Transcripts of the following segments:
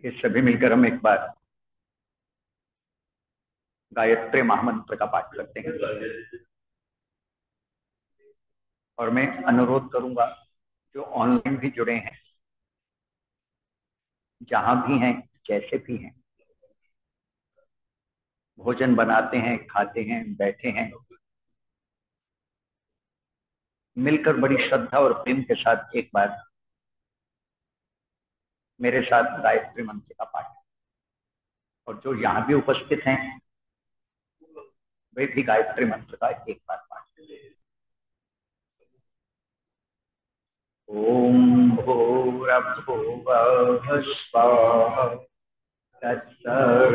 ये सभी मिलकर हम एक बार गायत्री महामंत्र का पाठ करते हैं। और मैं अनुरोध करूंगा जो ऑनलाइन भी जुड़े हैं, जहां भी हैं, जैसे भी हैं, भोजन बनाते हैं, खाते हैं, बैठे हैं, मिलकर बड़ी श्रद्धा और प्रेम के साथ एक बार मेरे साथ गायत्री मंत्र का पाठ। और जो यहाँ भी उपस्थित हैं वे भी गायत्री मंत्र का एक बार पाठ करें। ओम भूर्भुवः स्वः तत्सवितुर्वरेण्यं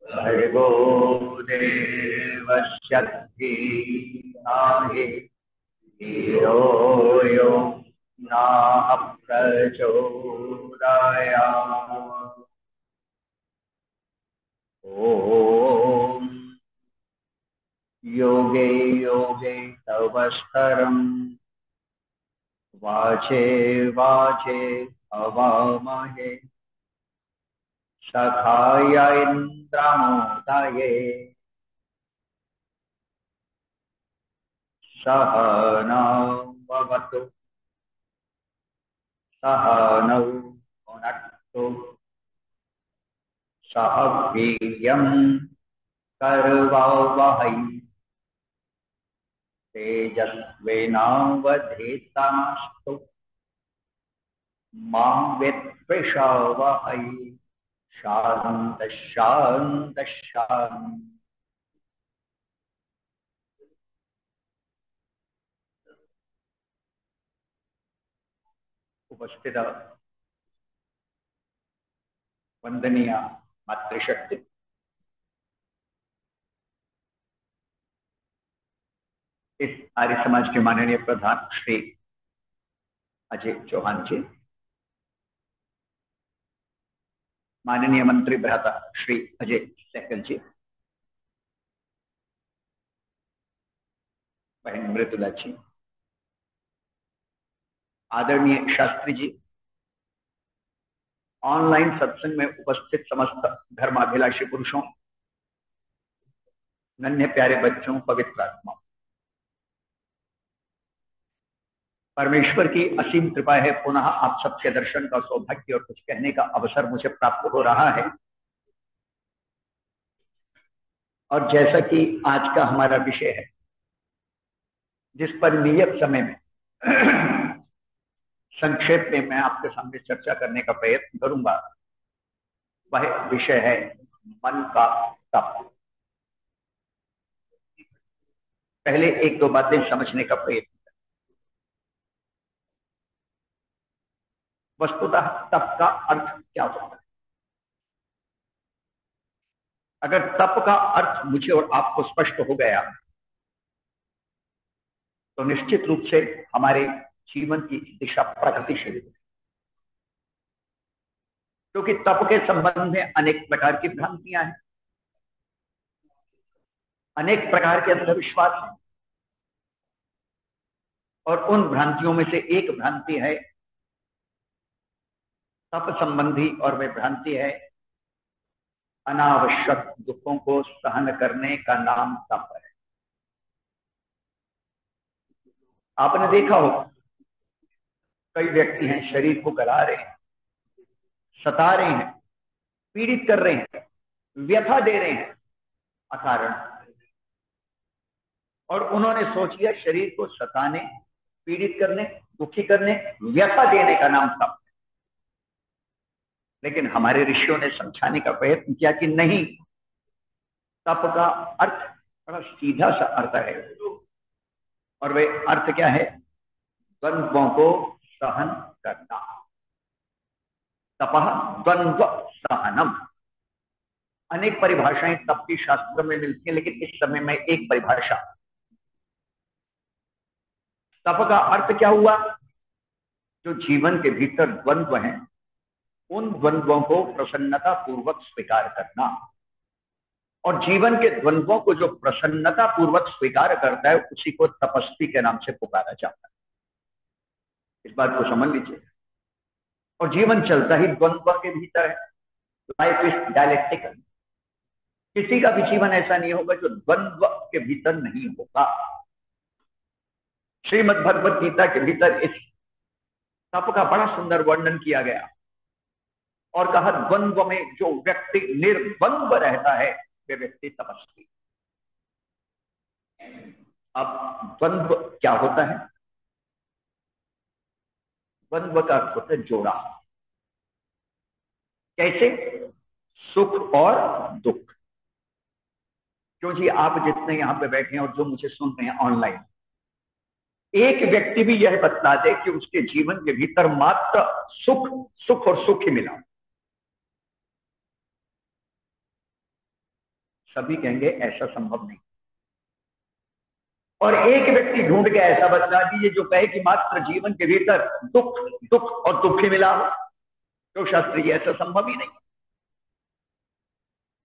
भर्गो देवस्य धीमहि धियो यो नः प्रचोदयात्। ओम योगे योगे तव स्तरं वाचे वाचे अवामहे सखाय इन्द्रमोदये सहनौ भवतु सहनौ भुनक्तु सह वीर्यं करवावहै तेजस्विनावधीतमस्तु मा विद्विषावहै। शांत शांत शांत। उपस्थित वंदनीय मातृशक्ति, इस आर्य समाज के माननीय प्रधान श्री अजय चौहान जी, माननीय मंत्री भ्राता श्री अजय सहगल जी, बहन मृदुला जी, आदरणीय शास्त्री जी, ऑनलाइन सत्संग में उपस्थित समस्त धर्माभिलाषी पुरुषों, नन्हे प्यारे बच्चों, पवित्र आत्माओं, परमेश्वर की असीम कृपा है, पुनः आप सबके दर्शन का सौभाग्य और कुछ कहने का अवसर मुझे प्राप्त हो रहा है। और जैसा कि आज का हमारा विषय है, जिस पर नियत समय में संक्षेप में मैं आपके सामने चर्चा करने का प्रयत्न करूंगा, वह विषय है मन का तप। पहले एक दो बातें समझने का प्रयत्न। वस्तुतः तप का अर्थ क्या होता है? अगर तप का अर्थ मुझे और आपको स्पष्ट हो गया तो निश्चित रूप से हमारे जीवन की दिशा प्रगतिशील है। क्योंकि तप के संबंध में अनेक प्रकार की भ्रांतियां हैं, अनेक प्रकार के अंधविश्वास हैं, और उन भ्रांतियों में से एक भ्रांति है तप संबंधी, और वह भ्रांति है अनावश्यक दुखों को सहन करने का नाम तप है। आपने देखा हो, कई व्यक्ति हैं शरीर को गला रहे हैं, सता रहे हैं, पीड़ित कर रहे हैं, व्यथा दे रहे हैं अकारण, और उन्होंने सोच लिया शरीर को सताने, पीड़ित करने, दुखी करने, व्यथा देने का नाम तप। लेकिन हमारे ऋषियों ने समझाने का प्रयत्न किया कि नहीं, तप का अर्थ बड़ा सीधा सा अर्थ है, और वह अर्थ क्या है? द्वंद्वों को सहन करना। तपः द्वंद्व सहनम। अनेक परिभाषाएं तप की शास्त्र में मिलती हैं, लेकिन इस समय में एक परिभाषा। तप का अर्थ क्या हुआ? जो जीवन के भीतर द्वंद्व हैं, उन द्वंद्वों को प्रसन्नता पूर्वक स्वीकार करना। और जीवन के द्वंद्वों को जो प्रसन्नता पूर्वक स्वीकार करता है उसी को तपस्वी के नाम से पुकारा जाता है। इस बात को समझ लीजिए। और जीवन चलता ही द्वंद्व के भीतर है। Life is dialectical. किसी का भी जीवन ऐसा नहीं होगा जो द्वंद्व के भीतर नहीं होगा। श्रीमद् भगवत गीता के भीतर इस तप का बड़ा सुंदर वर्णन किया गया और कहा द्वंद्व में जो व्यक्ति निर्द्वंद्व रहता है वे व्यक्ति तपस्वी। अब द्वंद्व क्या होता है? द्वंद्व का अर्थ होता है जोड़ा। कैसे? सुख और दुख। क्योंकि आप जितने यहां पे बैठे हैं और जो मुझे सुन रहे हैं ऑनलाइन, एक व्यक्ति भी यह बता दे कि उसके जीवन के भीतर मात्र सुख और सुख ही मिला, सभी कहेंगे ऐसा संभव नहीं। और एक व्यक्ति ढूंढ के ऐसा बता दीजिए जो कहे कि मात्र जीवन के भीतर दुख और दुख ही मिला हो, तो शास्त्री जी ऐसा संभव ही नहीं।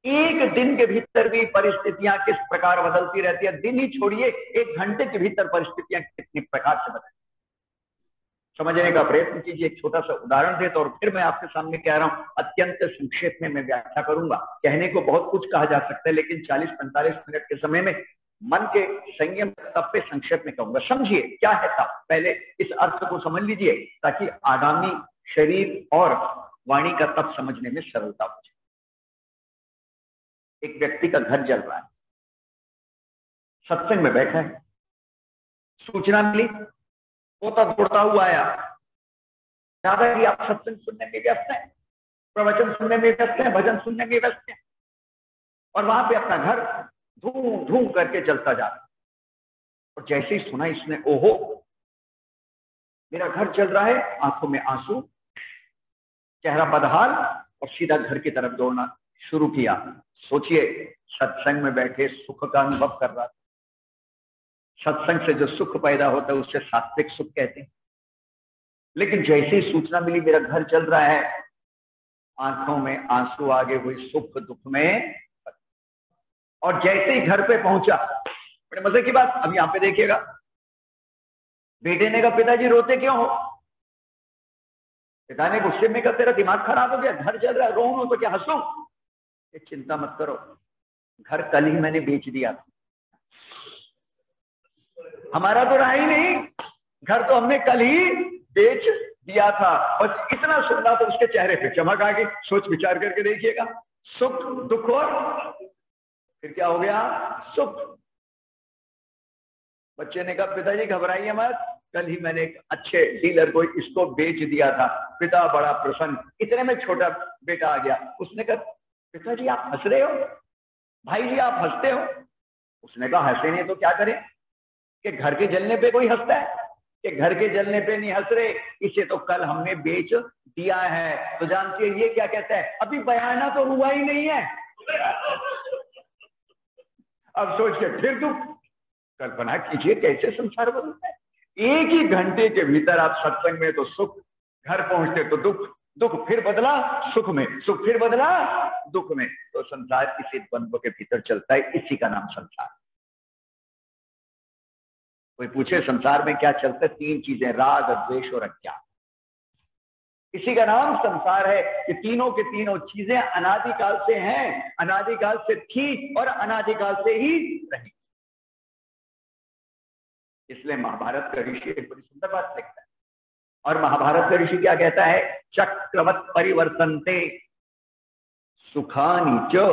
एक दिन के भीतर भी परिस्थितियां किस प्रकार बदलती रहती है। दिन ही छोड़िए, एक घंटे के भीतर परिस्थितियां कितनी प्रकार से बदलती। समझने का प्रयत्न कीजिए। एक छोटा सा उदाहरण देता और फिर मैं आपके सामने कह रहा हूं, अत्यंत संक्षेप में मैं व्याख्या करूंगा। कहने को बहुत कुछ कहा जा सकता है, लेकिन 40-45 मिनट के समय में मन के संयम तप पे संक्षेप में कहूंगा। समझिए क्या है तप। पहले इस अर्थ को समझ लीजिए ताकि आगामी शरीर और वाणी का तप समझने में सरलता हो जाए। एक व्यक्ति का घर जल रहा है, सत्संग में बैठा है, सूचना मिली, पोता दौड़ता हुआ आया, दादाजी आप सत्संग सुनने में व्यस्त हैं, प्रवचन सुनने में व्यस्त हैं, भजन सुनने में व्यस्त हैं, और वहां पे अपना घर धूम धूम करके चलता जा रहा। और जैसे ही सुना इसने, ओहो मेरा घर चल रहा है, आंखों में आंसू, चेहरा बदहाल, और सीधा घर की तरफ दौड़ना शुरू किया। सोचिए, सत्संग में बैठे सुख का अनुभव कर रहा था। सत्संग से जो सुख पैदा होता है उससे सात्विक सुख कहते हैं। लेकिन जैसे ही सूचना मिली मेरा घर चल रहा है, आंखों में आंसू आगे हुई सुख दुख में। और जैसे ही घर पे पहुंचा, बड़े मजे की बात, अब यहां पे देखिएगा, बेटे ने कहा पिताजी रोते क्यों हो? पिता ने गुस्से में कहा तेरा दिमाग खराब हो गया, घर चल रहा है, रो तो क्या हंसू? चिंता मत करो, घर कल ही मैंने बेच दिया था। हमारा तो रहा ही नहीं, घर तो हमने कल ही बेच दिया था। बस इतना सुनना तो उसके चेहरे पे चमक आ गई। सोच विचार करके देखिएगा, सुख दुख और फिर क्या हो गया? सुख। बच्चे ने कहा पिताजी घबराइए मत, कल ही मैंने एक अच्छे डीलर को इसको बेच दिया था। पिता बड़ा प्रसन्न। इतने में छोटा बेटा आ गया, उसने कहा पिताजी आप हंस रहे हो, भाई जी आप हंसते हो। उसने कहा हंसे नहीं तो क्या करें, कि घर के जलने पे कोई हंसता है? कि घर के जलने पे नहीं हंस रहे, इसे तो कल हमने बेच दिया है। तो जानती है ये क्या कहता है, अभी बयाना तो हुआ ही नहीं है। अब सोचिए फिर दुख। कल्पना कीजिए कैसे संसार बदलता है। एक ही घंटे के भीतर आप सत्संग में तो सुख, घर पहुंचते तो दुख, दुख फिर बदला सुख में, सुख फिर बदला दुख में। तो संसार इसी द्वंद्व के भीतर चलता है, इसी का नाम संसार। कोई पूछे संसार में क्या चलता है? 3 चीजें, राग द्वेष और अज्ञान। इसी का नाम संसार है कि तीनों के तीनों चीजें अनादिकाल से हैं, अनादिकाल से थी और अनादिकाल से ही रही। इसलिए महाभारत का ऋषि एक बड़ी सुंदर बात लिखता है। और महाभारत का ऋषि क्या कहता है? चक्रवत् परिवर्तन्ते सुखानि च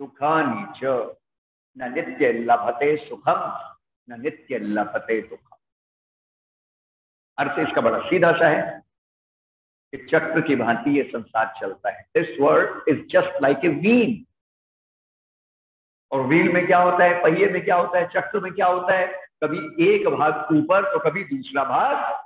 दुखानि च, न नित्य लभते सुखम न नित्य लभते दुखम। अर्थ इसका बड़ा सीधा सा है कि चक्र की भांति ये संसार चलता है। This world is just like a wheel. और व्हील में क्या होता है, पहिए में क्या होता है, चक्र में क्या होता है? कभी एक भाग ऊपर तो कभी दूसरा भाग।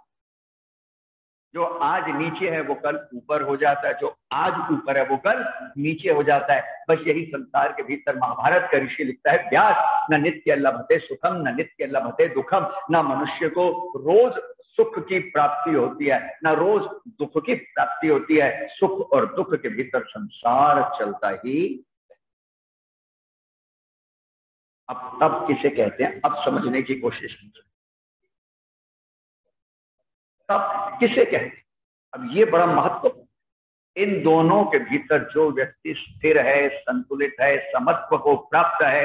जो आज नीचे है वो कल ऊपर हो जाता है, जो आज ऊपर है वो कल नीचे हो जाता है। बस यही संसार के भीतर महाभारत का ऋषि लिखता है, व्यास, न नित्य लभते सुखम न नित्य लभते दुखम। न मनुष्य को रोज सुख की प्राप्ति होती है, न रोज दुख की प्राप्ति होती है। सुख और दुख के भीतर संसार चलता ही। अब तप किसे कहते हैं, अब समझने की कोशिश कीजिए। तप किसे कहते हैं, अब ये बड़ा महत्वपूर्ण। इन दोनों के भीतर जो व्यक्ति स्थिर है, संतुलित है, समत्व को प्राप्त है,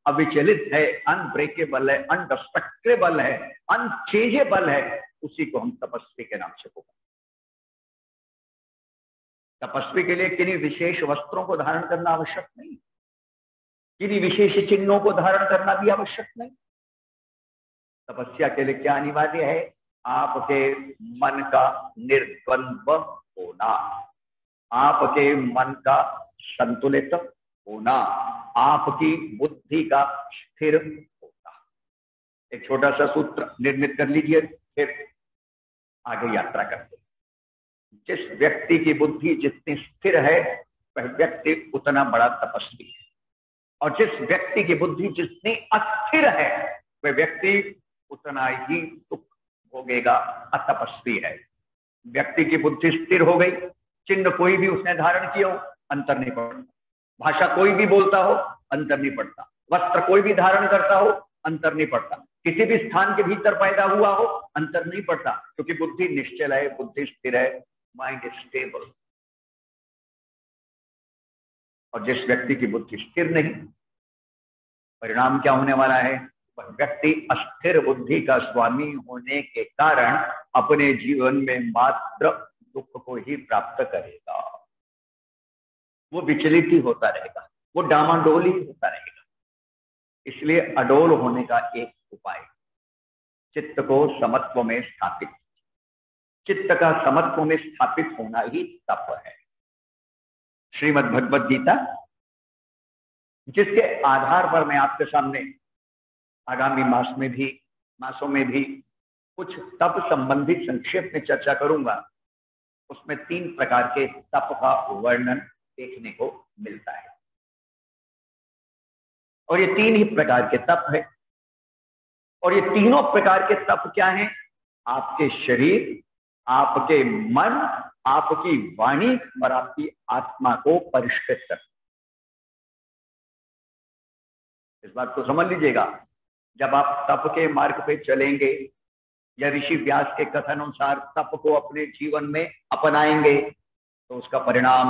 अविचलित है, अनब्रेकेबल है, अनडिस्ट्रक्टेबल है, अनचेंजेबल है, उसी को हम तपस्वी के नाम से पुकारते हैं। तपस्वी के लिए किन्हीं विशेष वस्त्रों को धारण करना आवश्यक नहीं, किन्हीं विशेष चिन्हों को धारण करना भी आवश्यक नहीं। तपस्या के लिए क्या अनिवार्य है, आपके मन का निर्द्वंद्व होना, आपके मन का संतुलित होना, आपकी बुद्धि का स्थिर होना। एक छोटा सा सूत्र निर्मित कर लीजिए, फिर आगे यात्रा करते हैं। जिस व्यक्ति की बुद्धि जितनी स्थिर है वह व्यक्ति उतना बड़ा तपस्वी है, और जिस व्यक्ति की बुद्धि जितनी अस्थिर है वह व्यक्ति उतना ही दुख भोगेगा, अतपस्वी है। व्यक्ति की बुद्धि स्थिर हो गई, चिन्ह कोई भी उसने धारण किया हो अंतर नहीं पड़ता, भाषा कोई भी बोलता हो अंतर नहीं पड़ता, वस्त्र कोई भी धारण करता हो अंतर नहीं पड़ता, किसी भी स्थान के भीतर पैदा हुआ हो अंतर नहीं पड़ता, क्योंकि बुद्धि निश्चल है, बुद्धि स्थिर है, माइंड स्टेबल। और जिस व्यक्ति की बुद्धि स्थिर नहीं, परिणाम क्या होने वाला है, वह व्यक्ति अस्थिर बुद्धि का स्वामी होने के कारण अपने जीवन में मात्र दुख को ही प्राप्त करेगा। वो विचलित ही होता रहेगा, वो डामाडोल ही होता रहेगा। इसलिए अडोल होने का एक उपाय, चित्त को समत्व में स्थापित, चित्त का समत्व में स्थापित होना ही तप है। श्रीमद् भगवद गीता, जिसके आधार पर मैं आपके सामने आगामी मासों में भी कुछ तप संबंधित संक्षेप में चर्चा करूंगा, उसमें 3 प्रकार के तप का वर्णन देखने को मिलता है। और ये 3 ही प्रकार के तप है, और ये तीनों प्रकार के तप क्या हैं, आपके शरीर, आपके मन, आपकी वाणी और आपकी आत्मा को परिष्कृत कर। इस बात को समझ लीजिएगा, जब आप तप के मार्ग पे चलेंगे या ऋषि व्यास के कथन अनुसार तप को अपने जीवन में अपनाएंगे, तो उसका परिणाम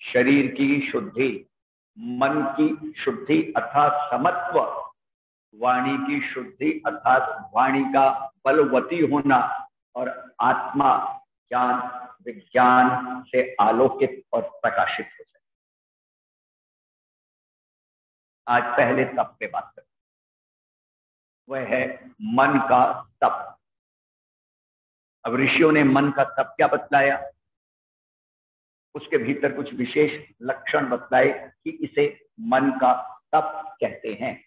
शरीर की शुद्धि, मन की शुद्धि अर्थात समत्व, वाणी की शुद्धि अर्थात वाणी का बलवती होना, और आत्मा ज्ञान विज्ञान से आलोकित और प्रकाशित हो जाए। आज पहले तप पे बात करें, वह है मन का तप। अब ऋषियों ने मन का तप क्या बतलाया, उसके भीतर कुछ विशेष लक्षण बतलाए कि इसे मन का तप कहते हैं,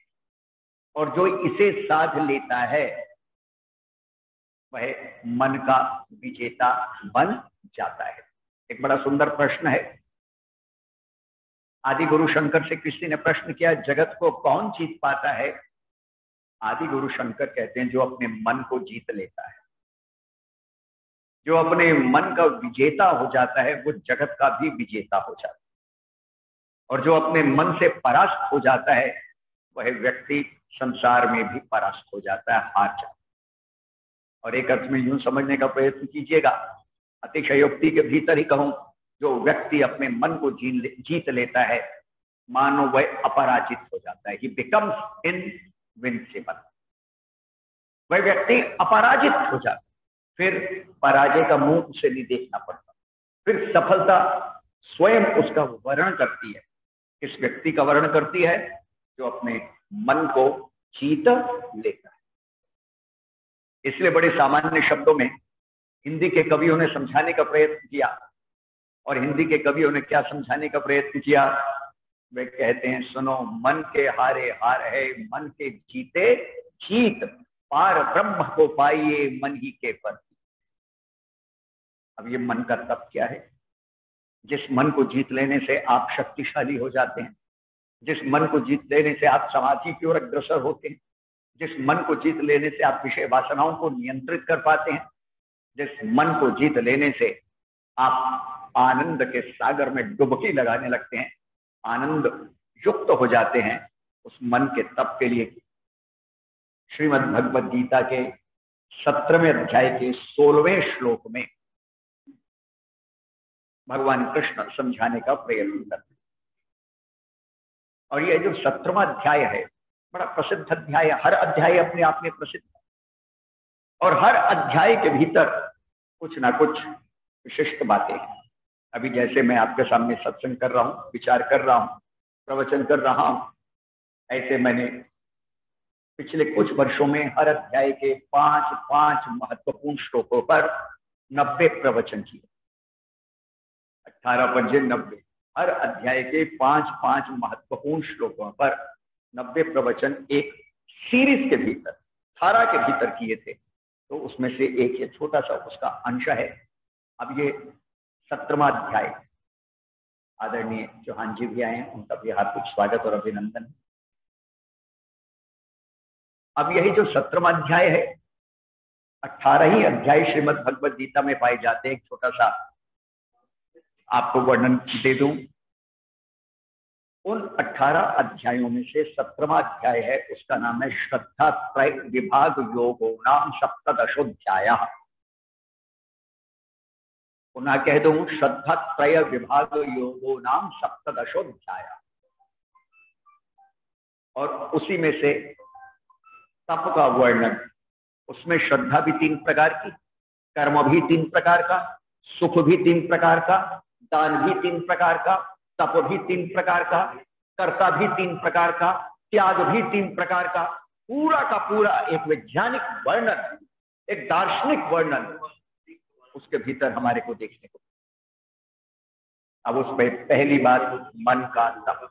और जो इसे साध लेता है वह मन का विजेता बन जाता है। एक बड़ा सुंदर प्रश्न है, आदि गुरु शंकर से किसी ने प्रश्न किया, जगत को कौन जीत पाता है? आदि गुरु शंकर कहते हैं, जो अपने मन को जीत लेता है, जो अपने मन का विजेता हो जाता है, वो जगत का भी विजेता हो जाता है, और जो अपने मन से परास्त हो जाता है वह व्यक्ति संसार में भी परास्त हो जाता है, हार जाता है। और एक अर्थ में यूं समझने का प्रयत्न कीजिएगा, अतिशयोक्ति के भीतर ही कहूं, जो व्यक्ति अपने मन को जीत लेता है, मानो वह अपराजित हो जाता है, ही बिकम्स इनविंसिबल। वह व्यक्ति अपराजित हो जाता है, फिर पराजय का मुंह उसे नहीं देखना पड़ता, फिर सफलता स्वयं उसका वर्णन करती है। किस व्यक्ति का वर्णन करती है? जो अपने मन को जीत लेता है। इसलिए बड़े सामान्य शब्दों में हिंदी के कवियों ने समझाने का प्रयत्न किया, और हिंदी के कवियों ने क्या समझाने का प्रयत्न किया? वे कहते हैं, सुनो मन के हारे हार है, मन के जीते जीत, पार ब्रह्म को पाइए मन ही के पर। अब ये मन का तप क्या है? जिस मन को जीत लेने से आप शक्तिशाली हो जाते हैं, जिस मन को जीत लेने से आप समाधि की ओर अग्रसर होते हैं, जिस मन को जीत लेने से आप विषय वासनाओं को नियंत्रित कर पाते हैं, जिस मन को जीत लेने से आप आनंद के सागर में डुबकी लगाने लगते हैं, आनंद युक्त हो जाते हैं, उस मन के तप के लिए की। श्रीमद् भगवद गीता के 17वें अध्याय के 16वें श्लोक में भगवान कृष्ण समझाने का प्रयत्न करते हैं। और ये जो 17वां अध्याय है बड़ा प्रसिद्ध अध्याय है। हर अध्याय अपने आप में प्रसिद्ध है और हर अध्याय के भीतर कुछ ना कुछ विशिष्ट बातें हैं। अभी जैसे मैं आपके सामने सत्संग कर रहा हूँ, विचार कर रहा हूँ, प्रवचन कर रहा हूँ, ऐसे मैंने पिछले कुछ वर्षों में हर अध्याय के 5 महत्वपूर्ण श्लोकों पर 90 प्रवचन किए। 18 पंजे 90, हर अध्याय के 5 महत्वपूर्ण श्लोकों पर 90 प्रवचन एक सीरीज के भीतर, धारा के भीतर किए थे। तो उसमें से एक ये छोटा सा उसका अंश है। अब ये 17वां अध्याय, आदरणीय चौहान जी भी आए हैं, उनका भी हार्दिक स्वागत और अभिनंदन। अब यही जो 17वां अध्याय है, 18 ही अध्याय श्रीमद् भगवद गीता में पाए जाते हैं। एक छोटा सा आपको वर्णन दे दूं। उन 18 अध्यायों में से 17वां अध्याय है, उसका नाम है श्रद्धा त्रय विभाग योगो नाम सप्तदशोध्याय। पुनः कह दूं, श्रद्धा त्रय विभाग योगो नाम सप्तदशोध्याय। और उसी में से तप का वर्णन, उसमें श्रद्धा भी 3 प्रकार की, कर्म भी 3 प्रकार का, सुख भी 3 प्रकार का, दान भी 3 प्रकार का, तप भी 3 प्रकार का, कर्ता भी 3 प्रकार का, त्याग भी 3 प्रकार का, पूरा का पूरा एक वैज्ञानिक वर्णन, एक दार्शनिक वर्णन उसके भीतर हमारे को देखने को। अब उसमें पहली बात मन का तप।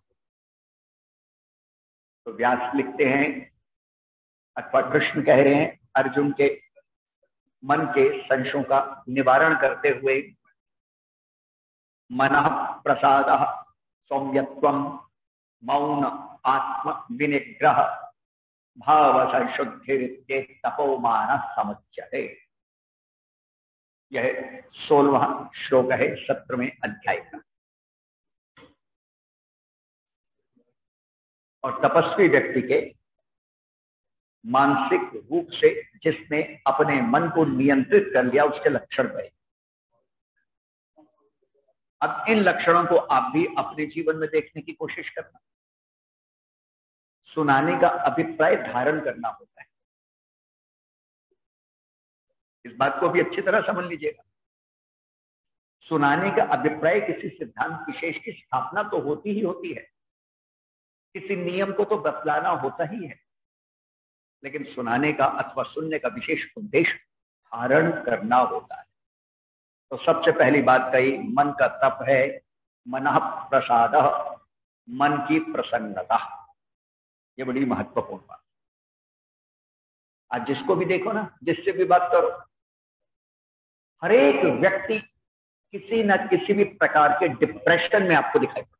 तो व्यास लिखते हैं अथवा कृष्ण कह रहे हैं, अर्जुन के मन के संशयों का निवारण करते हुए मनः प्रसादः सौम्यत्वं मौन आत्म विनिग्रह भाव संशुद्धि तपोमान समुच्यते। यह 16वां श्लोक है 17वें अध्याय का। और तपस्वी व्यक्ति के मानसिक रूप से जिसने अपने मन को नियंत्रित कर लिया, उसके लक्षण गए। अब इन लक्षणों को आप भी अपने जीवन में देखने की कोशिश करना। सुनाने का अभिप्राय धारण करना होता है, इस बात को भी अच्छी तरह समझ लीजिएगा। सुनाने का अभिप्राय किसी सिद्धांत विशेष की स्थापना तो होती ही होती है, किसी नियम को तो बतलाना होता ही है, लेकिन सुनाने का अथवा सुनने का विशेष उद्देश्य धारण करना होता है। तो सबसे पहली बात कही, मन का तप है मनः प्रसाद, मन की प्रसन्नता। ये बड़ी महत्वपूर्ण बात। आज जिसको भी देखो ना, जिससे भी बात करो, हर एक व्यक्ति किसी न किसी भी प्रकार के डिप्रेशन में आपको दिखाई पड़ता।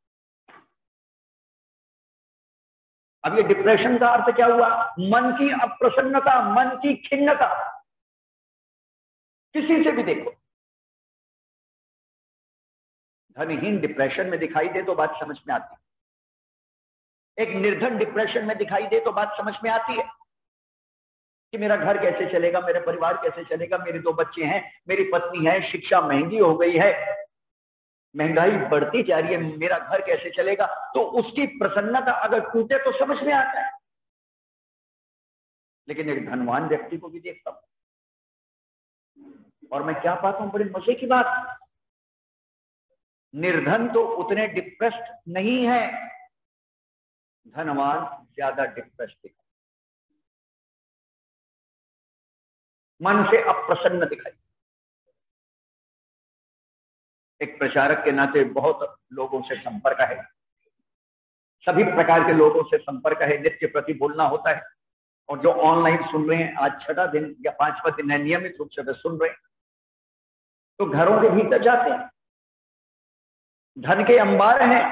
अब ये डिप्रेशन का अर्थ क्या हुआ? मन की अप्रसन्नता, मन की खिन्नता। किसी से भी देखो, धनहीन डिप्रेशन में दिखाई दे तो बात समझ में आती है, एक निर्धन डिप्रेशन में दिखाई दे तो बात समझ में आती है कि मेरा घर कैसे चलेगा, मेरा परिवार कैसे चलेगा, मेरे 2 बच्चे हैं, मेरी पत्नी है, शिक्षा महंगी हो गई है, महंगाई बढ़ती जा रही है, मेरा घर कैसे चलेगा। तो उसकी प्रसन्नता अगर टूटे तो समझ में आता है। लेकिन एक धनवान व्यक्ति को भी देखता हूं और मैं क्या पाता हूं, बड़े मजे की बात, निर्धन तो उतने डिप्रेस्ड नहीं है, धनवान ज्यादा डिप्रेस्ड दिखाई, मन से अप्रसन्न दिखाई। एक प्रचारक के नाते बहुत लोगों से संपर्क है, सभी प्रकार के लोगों से संपर्क है, नित्य प्रति बोलना होता है। और जो ऑनलाइन सुन रहे हैं, आज 6वां दिन या 5वां दिन है, नियमित रूप से वे सुन रहे हैं, तो घरों के भीतर जाते हैं, धन के अंबार हैं,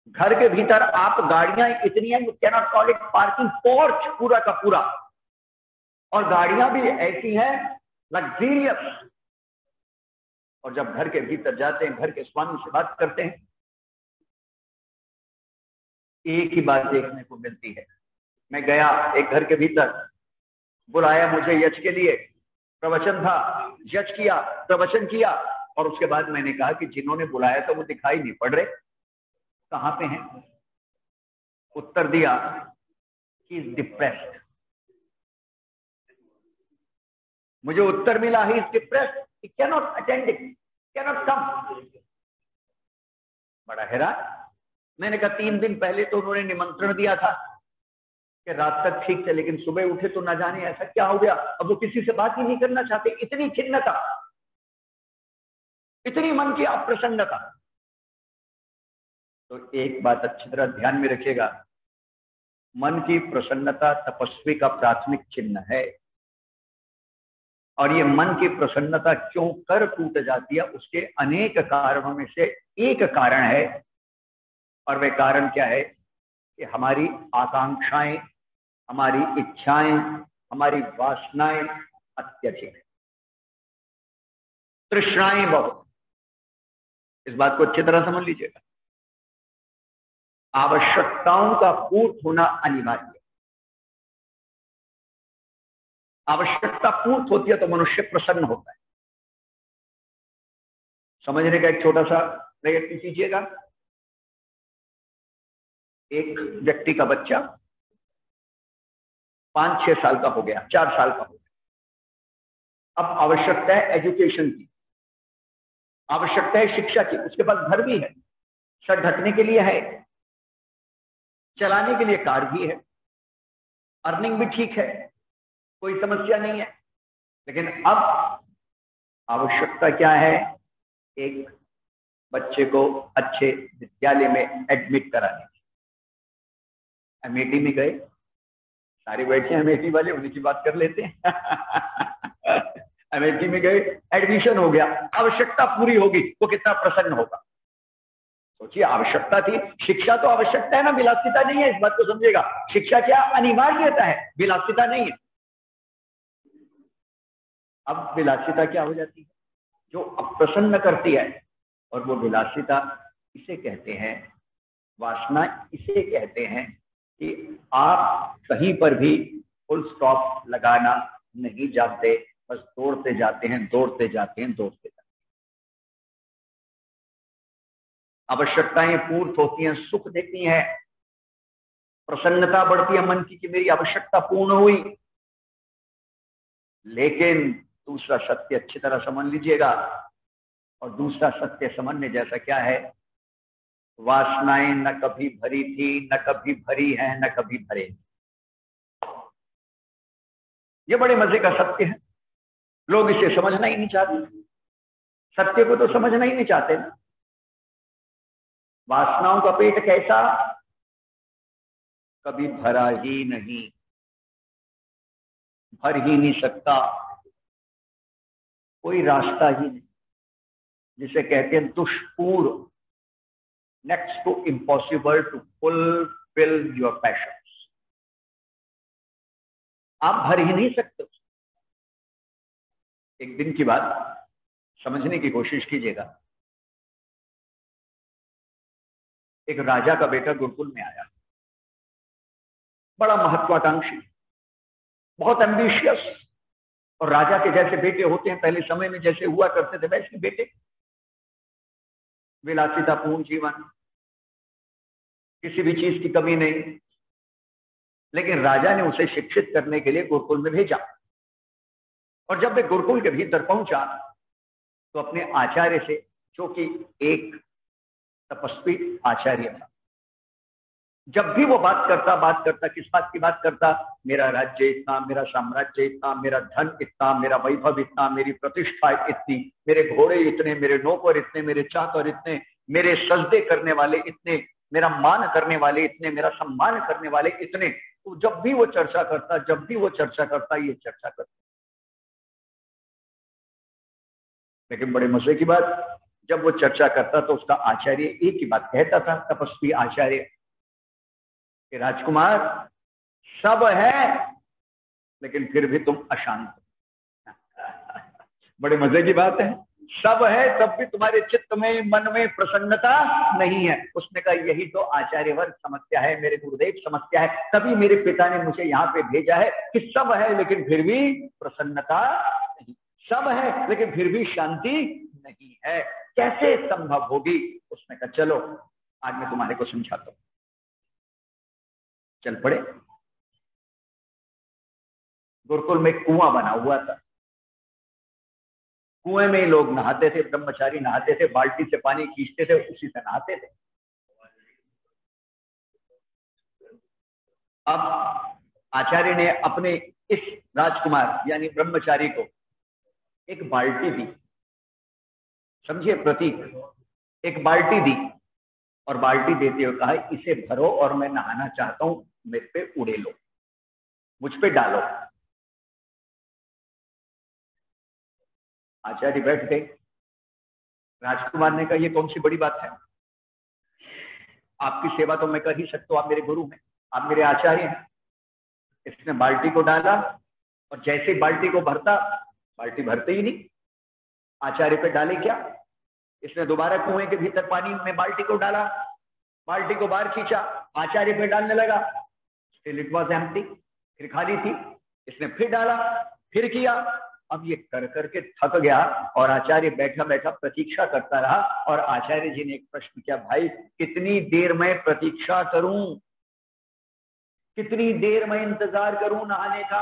घर के भीतर आप गाड़ियां इतनी हैं, you cannot call it parking, porch पूरा का पूरा, और गाड़ियां भी ऐसी हैं लग्जरियस। और जब घर के भीतर जाते हैं, घर के स्वामी से बात करते हैं, एक ही बात देखने को मिलती है। मैं गया एक घर के भीतर, बुलाया मुझे यज्ञ के लिए, प्रवचन था, यज्ञ किया, प्रवचन किया, और उसके बाद मैंने कहा कि जिन्होंने बुलाया तो वो दिखाई नहीं पड़ रहे, कहाँ पे हैं? उत्तर दिया कि इज डिप्रेस्ड। मुझे उत्तर मिला he is depressed, he cannot attend it, cannot come. बड़ा हैरान। मैंने कहा 3 दिन पहले तो उन्होंने निमंत्रण दिया था कि रात तक ठीक थे, लेकिन सुबह उठे तो ना जाने ऐसा क्या हो गया, अब वो किसी से बात ही नहीं करना चाहते। इतनी खिन्नता, इतनी मन की अप्रसन्नता। तो एक बात अच्छी तरह ध्यान में रखिएगा, मन की प्रसन्नता तपस्वी का प्राथमिक चिन्ह है। और ये मन की प्रसन्नता क्यों कर टूट जाती है, उसके अनेक कारणों में से एक कारण है। और वह कारण क्या है कि हमारी आकांक्षाएं, हमारी इच्छाएं, हमारी वासनाएं अत्यधिक है, तृष्णाएं बहुत। इस बात को अच्छी तरह समझ लीजिएगा। आवश्यकताओं का पूर्त होना अनिवार्य है। आवश्यकता पूर्त होती है तो मनुष्य प्रसन्न होता है। समझने का एक छोटा सा प्रयत्न कीजिएगा। एक व्यक्ति का बच्चा 5-6 साल का हो गया, 4 साल का हो गया। अब आवश्यकता है एजुकेशन की, आवश्यकता है शिक्षा की, उसके पास घर भी है, सर ढकने के लिए है, चलाने के लिए कार भी है, अर्निंग भी ठीक है, कोई समस्या नहीं है। लेकिन अब आवश्यकता क्या है? एक बच्चे को अच्छे विद्यालय में एडमिट कराने की। अमेठी में गए, सारे बैठे हैं अमेठी वाले, उन्हीं की बात कर लेते हैं। अमेठी में गए, एडमिशन हो गया, आवश्यकता पूरी होगी तो कितना प्रसन्न होगा। सोचिए, आवश्यकता थी, शिक्षा तो आवश्यकता है ना, विलासिता नहीं है। इस बात को समझिएगा, शिक्षा क्या अनिवार्यता है, विलासिता नहीं है। अब विलासिता क्या हो जाती है? जो अप्रसन्न करती है, और वो विलासिता इसे कहते हैं, वासना इसे कहते हैं कि आप कहीं पर भी फुल स्टॉप लगाना नहीं जानते, बस दौड़ते जाते हैं, दौड़ते जाते हैं, दौड़ते जाते हैं। आवश्यकताएं पूर्त होती हैं, सुख देती हैं, प्रसन्नता बढ़ती है मन की कि मेरी आवश्यकता पूर्ण हुई। लेकिन दूसरा सत्य अच्छी तरह समझ लीजिएगा, और दूसरा सत्य समझने जैसा क्या है? वासनाएं न कभी भरी थी, न कभी भरी है, न कभी भरे। ये बड़े मजे का सत्य है, लोग इसे समझना ही नहीं चाहते। सत्य को तो समझना ही नहीं चाहते ना। वासनाओं का पेट कैसा? कभी भरा ही नहीं, भर ही नहीं सकता, कोई रास्ता ही नहीं। जिसे कहते हैं दुष्पूर, next to impossible to fulfil your passions. आप भर ही नहीं सकते। एक दिन की बात समझने की कोशिश कीजिएगा। एक राजा का बेटा गुरुकुल में आया, बड़ा महत्वाकांक्षी, बहुत एम्बिशियस। और राजा के जैसे बेटे होते हैं पहले समय में, जैसे हुआ करते थे वैसे बेटे, विलासितापूर्ण जीवन, किसी भी चीज की कमी नहीं। लेकिन राजा ने उसे शिक्षित करने के लिए गुरुकुल में भेजा। और जब वे गुरुकुल के भीतर पहुंचा तो अपने आचार्य से, जो कि एक तपस्वी आचार्य था, जब भी वो बात करता किस बात की बात करता? मेरा राज्य इतना, मेरा साम्राज्य इतना, मेरा धन इतना, मेरा वैभव इतना, मेरी प्रतिष्ठा इतनी, मेरे घोड़े इतने, मेरे नौकर इतने, मेरे चाकर इतने, मेरे सजदे करने वाले इतने, मेरा मान करने वाले इतने, मेरा सम्मान करने वाले इतने। तो जब भी वो चर्चा करता, जब भी वो चर्चा करता, ये चर्चा करता। लेकिन बड़े मजे की बात, जब वो चर्चा करता तो उसका आचार्य एक ही बात कहता था, तपस्वी आचार्य, कि राजकुमार सब है लेकिन फिर भी तुम अशांत हो। बड़े मजे की बात है। सब है तब भी तुम्हारे चित्त में मन में प्रसन्नता नहीं है। उसने कहा यही तो आचार्यवर्ग समस्या है, मेरे गुरुदेव समस्या है, तभी मेरे पिता ने मुझे यहाँ पे भेजा है कि सब है लेकिन फिर भी प्रसन्नता नहीं, सब है लेकिन फिर भी शांति नहीं है, कैसे संभव होगी। उसने कहा चलो आज मैं तुम्हारे को समझाता हूं। चल पड़े। गुरुकुल में कुआं बना हुआ था, कुएं में लोग नहाते थे, ब्रह्मचारी नहाते थे, बाल्टी से पानी खींचते थे, उसी से नहाते थे। अब आचार्य ने अपने इस राजकुमार यानी ब्रह्मचारी को एक बाल्टी दी, समझिए प्रतीक, एक बाल्टी दी और बाल्टी देते हुए कहा इसे भरो और मैं नहाना चाहता हूं, मेरे पे उड़े लो, मुझ पे डालो। आचार्य बैठ गए। राजकुमार ने कहा ये कौन सी बड़ी बात है, आपकी सेवा तो मैं कर ही सकता हूं, आप मेरे गुरु हैं, आप मेरे आचार्य हैं। इसने बाल्टी को डाला और जैसे बाल्टी को भरता, बाल्टी भरते ही नहीं, आचार्य पे डाले क्या। इसने दोबारा कुएं के भीतर पानी में बाल्टी को डाला, बाल्टी को बाहर खींचा, आचार्य पे डालने लगा, स्टिल इट वाज एम्प्टी, फिर खाली थी। इसने फिर डाला, फिर किया। अब ये कर करके थक गया और आचार्य बैठा बैठा प्रतीक्षा करता रहा। और आचार्य जी ने एक प्रश्न किया, भाई कितनी देर मैं प्रतीक्षा करूं, कितनी देर मैं इंतजार करूं नहाने का,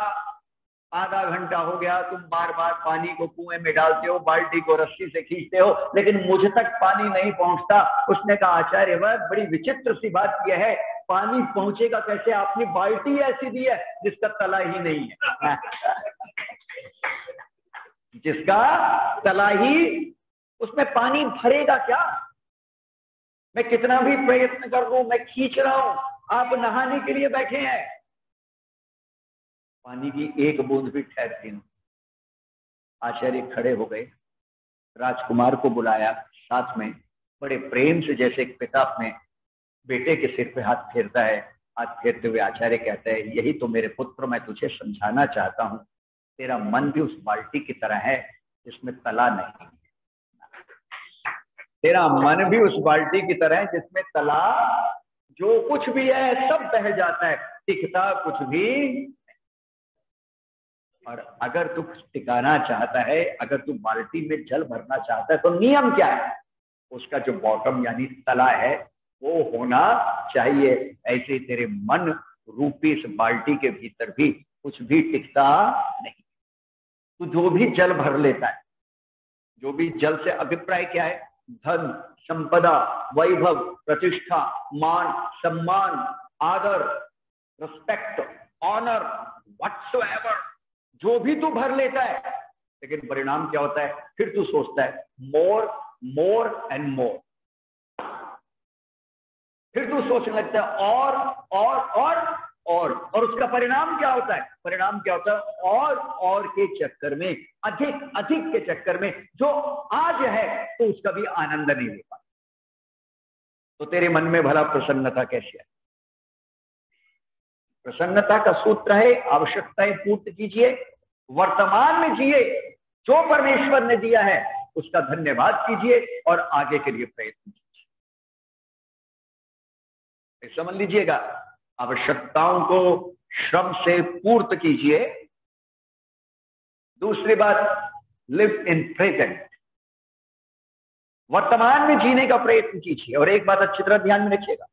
आधा घंटा हो गया, तुम बार बार पानी को कुएं में डालते हो, बाल्टी को रस्सी से खींचते हो, लेकिन मुझ तक पानी नहीं पहुंचता। उसने कहा आचार्य वह बड़ी विचित्र सी बात यह है, पानी पहुंचेगा कैसे, आपने बाल्टी ऐसी दी है जिसका तला ही नहीं है जिसका तला ही, उसमें पानी भरेगा क्या। मैं कितना भी प्रयत्न कर लूं, मैं खींच रहा हूं, आप नहाने के लिए बैठे हैं, पानी की एक बूंद भी ठहरती नहीं। आचार्य खड़े हो गए, राजकुमार को बुलाया साथ में, बड़े प्रेम से जैसे एक पिता अपने बेटे के सिर पे हाथ फेरता है, हाथ फेरते हुए आचार्य कहते हैं यही तो मेरे पुत्र मैं तुझे समझाना चाहता हूं, तेरा मन भी उस बाल्टी की तरह है जिसमें तला नहीं है, तेरा मन भी उस बाल्टी की तरह है जिसमें तला, जो कुछ भी है सब बह जाता है, टिकता कुछ भी। और अगर तू टिकाना चाहता है, अगर तू बाल्टी में जल भरना चाहता है तो नियम क्या है, उसका जो बॉटम यानी तला है वो होना चाहिए। ऐसे तेरे मन रूपी इस बाल्टी के भीतर भी कुछ भी टिकता नहीं। तू जो भी जल भर लेता है, जो भी जल से अभिप्राय क्या है, धन संपदा वैभव प्रतिष्ठा मान सम्मान आदर रिस्पेक्ट ऑनर व्हाटसोएवर, जो भी तू भर लेता है, लेकिन परिणाम क्या होता है, फिर तू सोचता है मोर मोर एंड मोर, फिर तू सोचने लगता है और उसका परिणाम क्या होता है, परिणाम क्या होता है, और के चक्कर में, अधिक अधिक के चक्कर में जो आज है तो उसका भी आनंद नहीं ले पाता। तो तेरे मन में भला प्रसन्नता कैसे है। प्रसन्नता का सूत्र है आवश्यकताएं पूर्ति कीजिए, वर्तमान में जिए, जो परमेश्वर ने दिया है उसका धन्यवाद कीजिए और आगे के लिए प्रयत्न कीजिए। समझ लीजिएगा, आवश्यकताओं को श्रम से पूर्त कीजिए। दूसरी बात, लिव इन प्रेजेंट, वर्तमान में जीने का प्रयत्न कीजिए। और एक बात अच्छी तरह ध्यान में रखिएगा,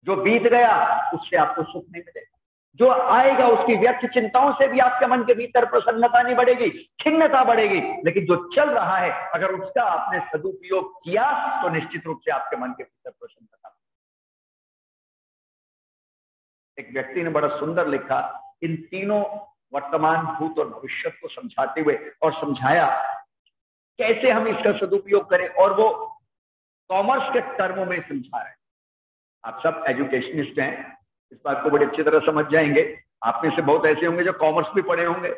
जो बीत गया उससे आपको सुख नहीं मिलेगा, जो आएगा उसकी व्यर्थ चिंताओं से भी आपके मन के भीतर प्रसन्नता नहीं बढ़ेगी, खिन्नता बढ़ेगी। लेकिन जो चल रहा है अगर उसका आपने सदुपयोग किया तो निश्चित रूप से आपके मन के भीतर प्रसन्नता। एक व्यक्ति ने बड़ा सुंदर लिखा, इन तीनों वर्तमान भूत और भविष्य को समझाते हुए और समझाया कैसे हम इसका सदुपयोग करें, और वो कॉमर्स के टर्मों में समझा रहे हैं। आप सब एजुकेशनिस्ट हैं, इस बात को बड़ी अच्छी तरह समझ जाएंगे। आप में से बहुत ऐसे होंगे जो कॉमर्स भी पढ़े होंगे।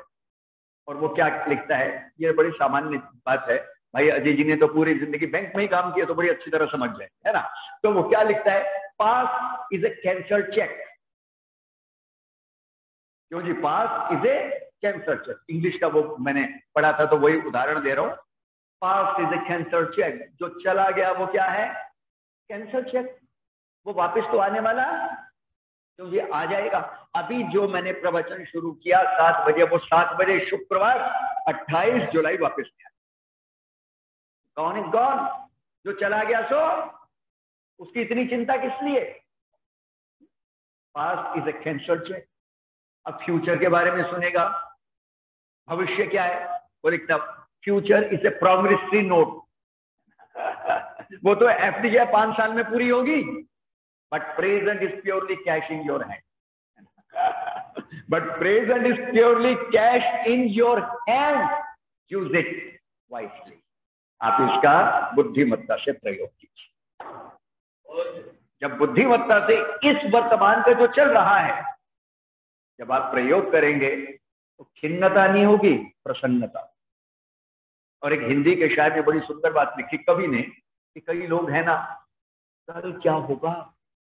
और वो क्या लिखता है, ये बड़ी सामान्य बात है, भाई अजय जी ने तो पूरी जिंदगी बैंक में ही काम किया तो बड़ी अच्छी तरह समझ जाए, है ना। तो वो क्या लिखता है, pass is a cancelled cheque. क्यों जी, pass is a cancelled cheque, English का वो मैंने पढ़ा था तो वही उदाहरण दे रहा हूं। Past is a cancelled cheque, जो चला गया वो क्या है? Cancelled cheque. वो वापस तो आने वाला तो ये आ जाएगा। अभी जो मैंने प्रवचन शुरू किया 7 बजे, वो 7 बजे शुक्रवार 28 जुलाई वापस गया। Gone is gone. जो चला गया सो उसकी इतनी चिंता किस लिए? Past is a cancelled cheque. अब फ्यूचर के बारे में सुनेगा, भविष्य क्या है वो लिखता, future is a promissory note. वो तो एफडी 5 साल में पूरी होगी, but present is purely cash in your hand. But present is purely cash in your hand, use it wisely. आप इसका बुद्धिमत्ता से प्रयोग कीजिए। जब बुद्धिमत्ता से इस वर्तमान का जो चल रहा है जब आप प्रयोग करेंगे तो खिन्नता नहीं होगी, प्रसन्नता। और एक हिंदी के शायर में बड़ी सुंदर बात लिखी कवि ने कि कई लोग हैं ना, कल क्या होगा,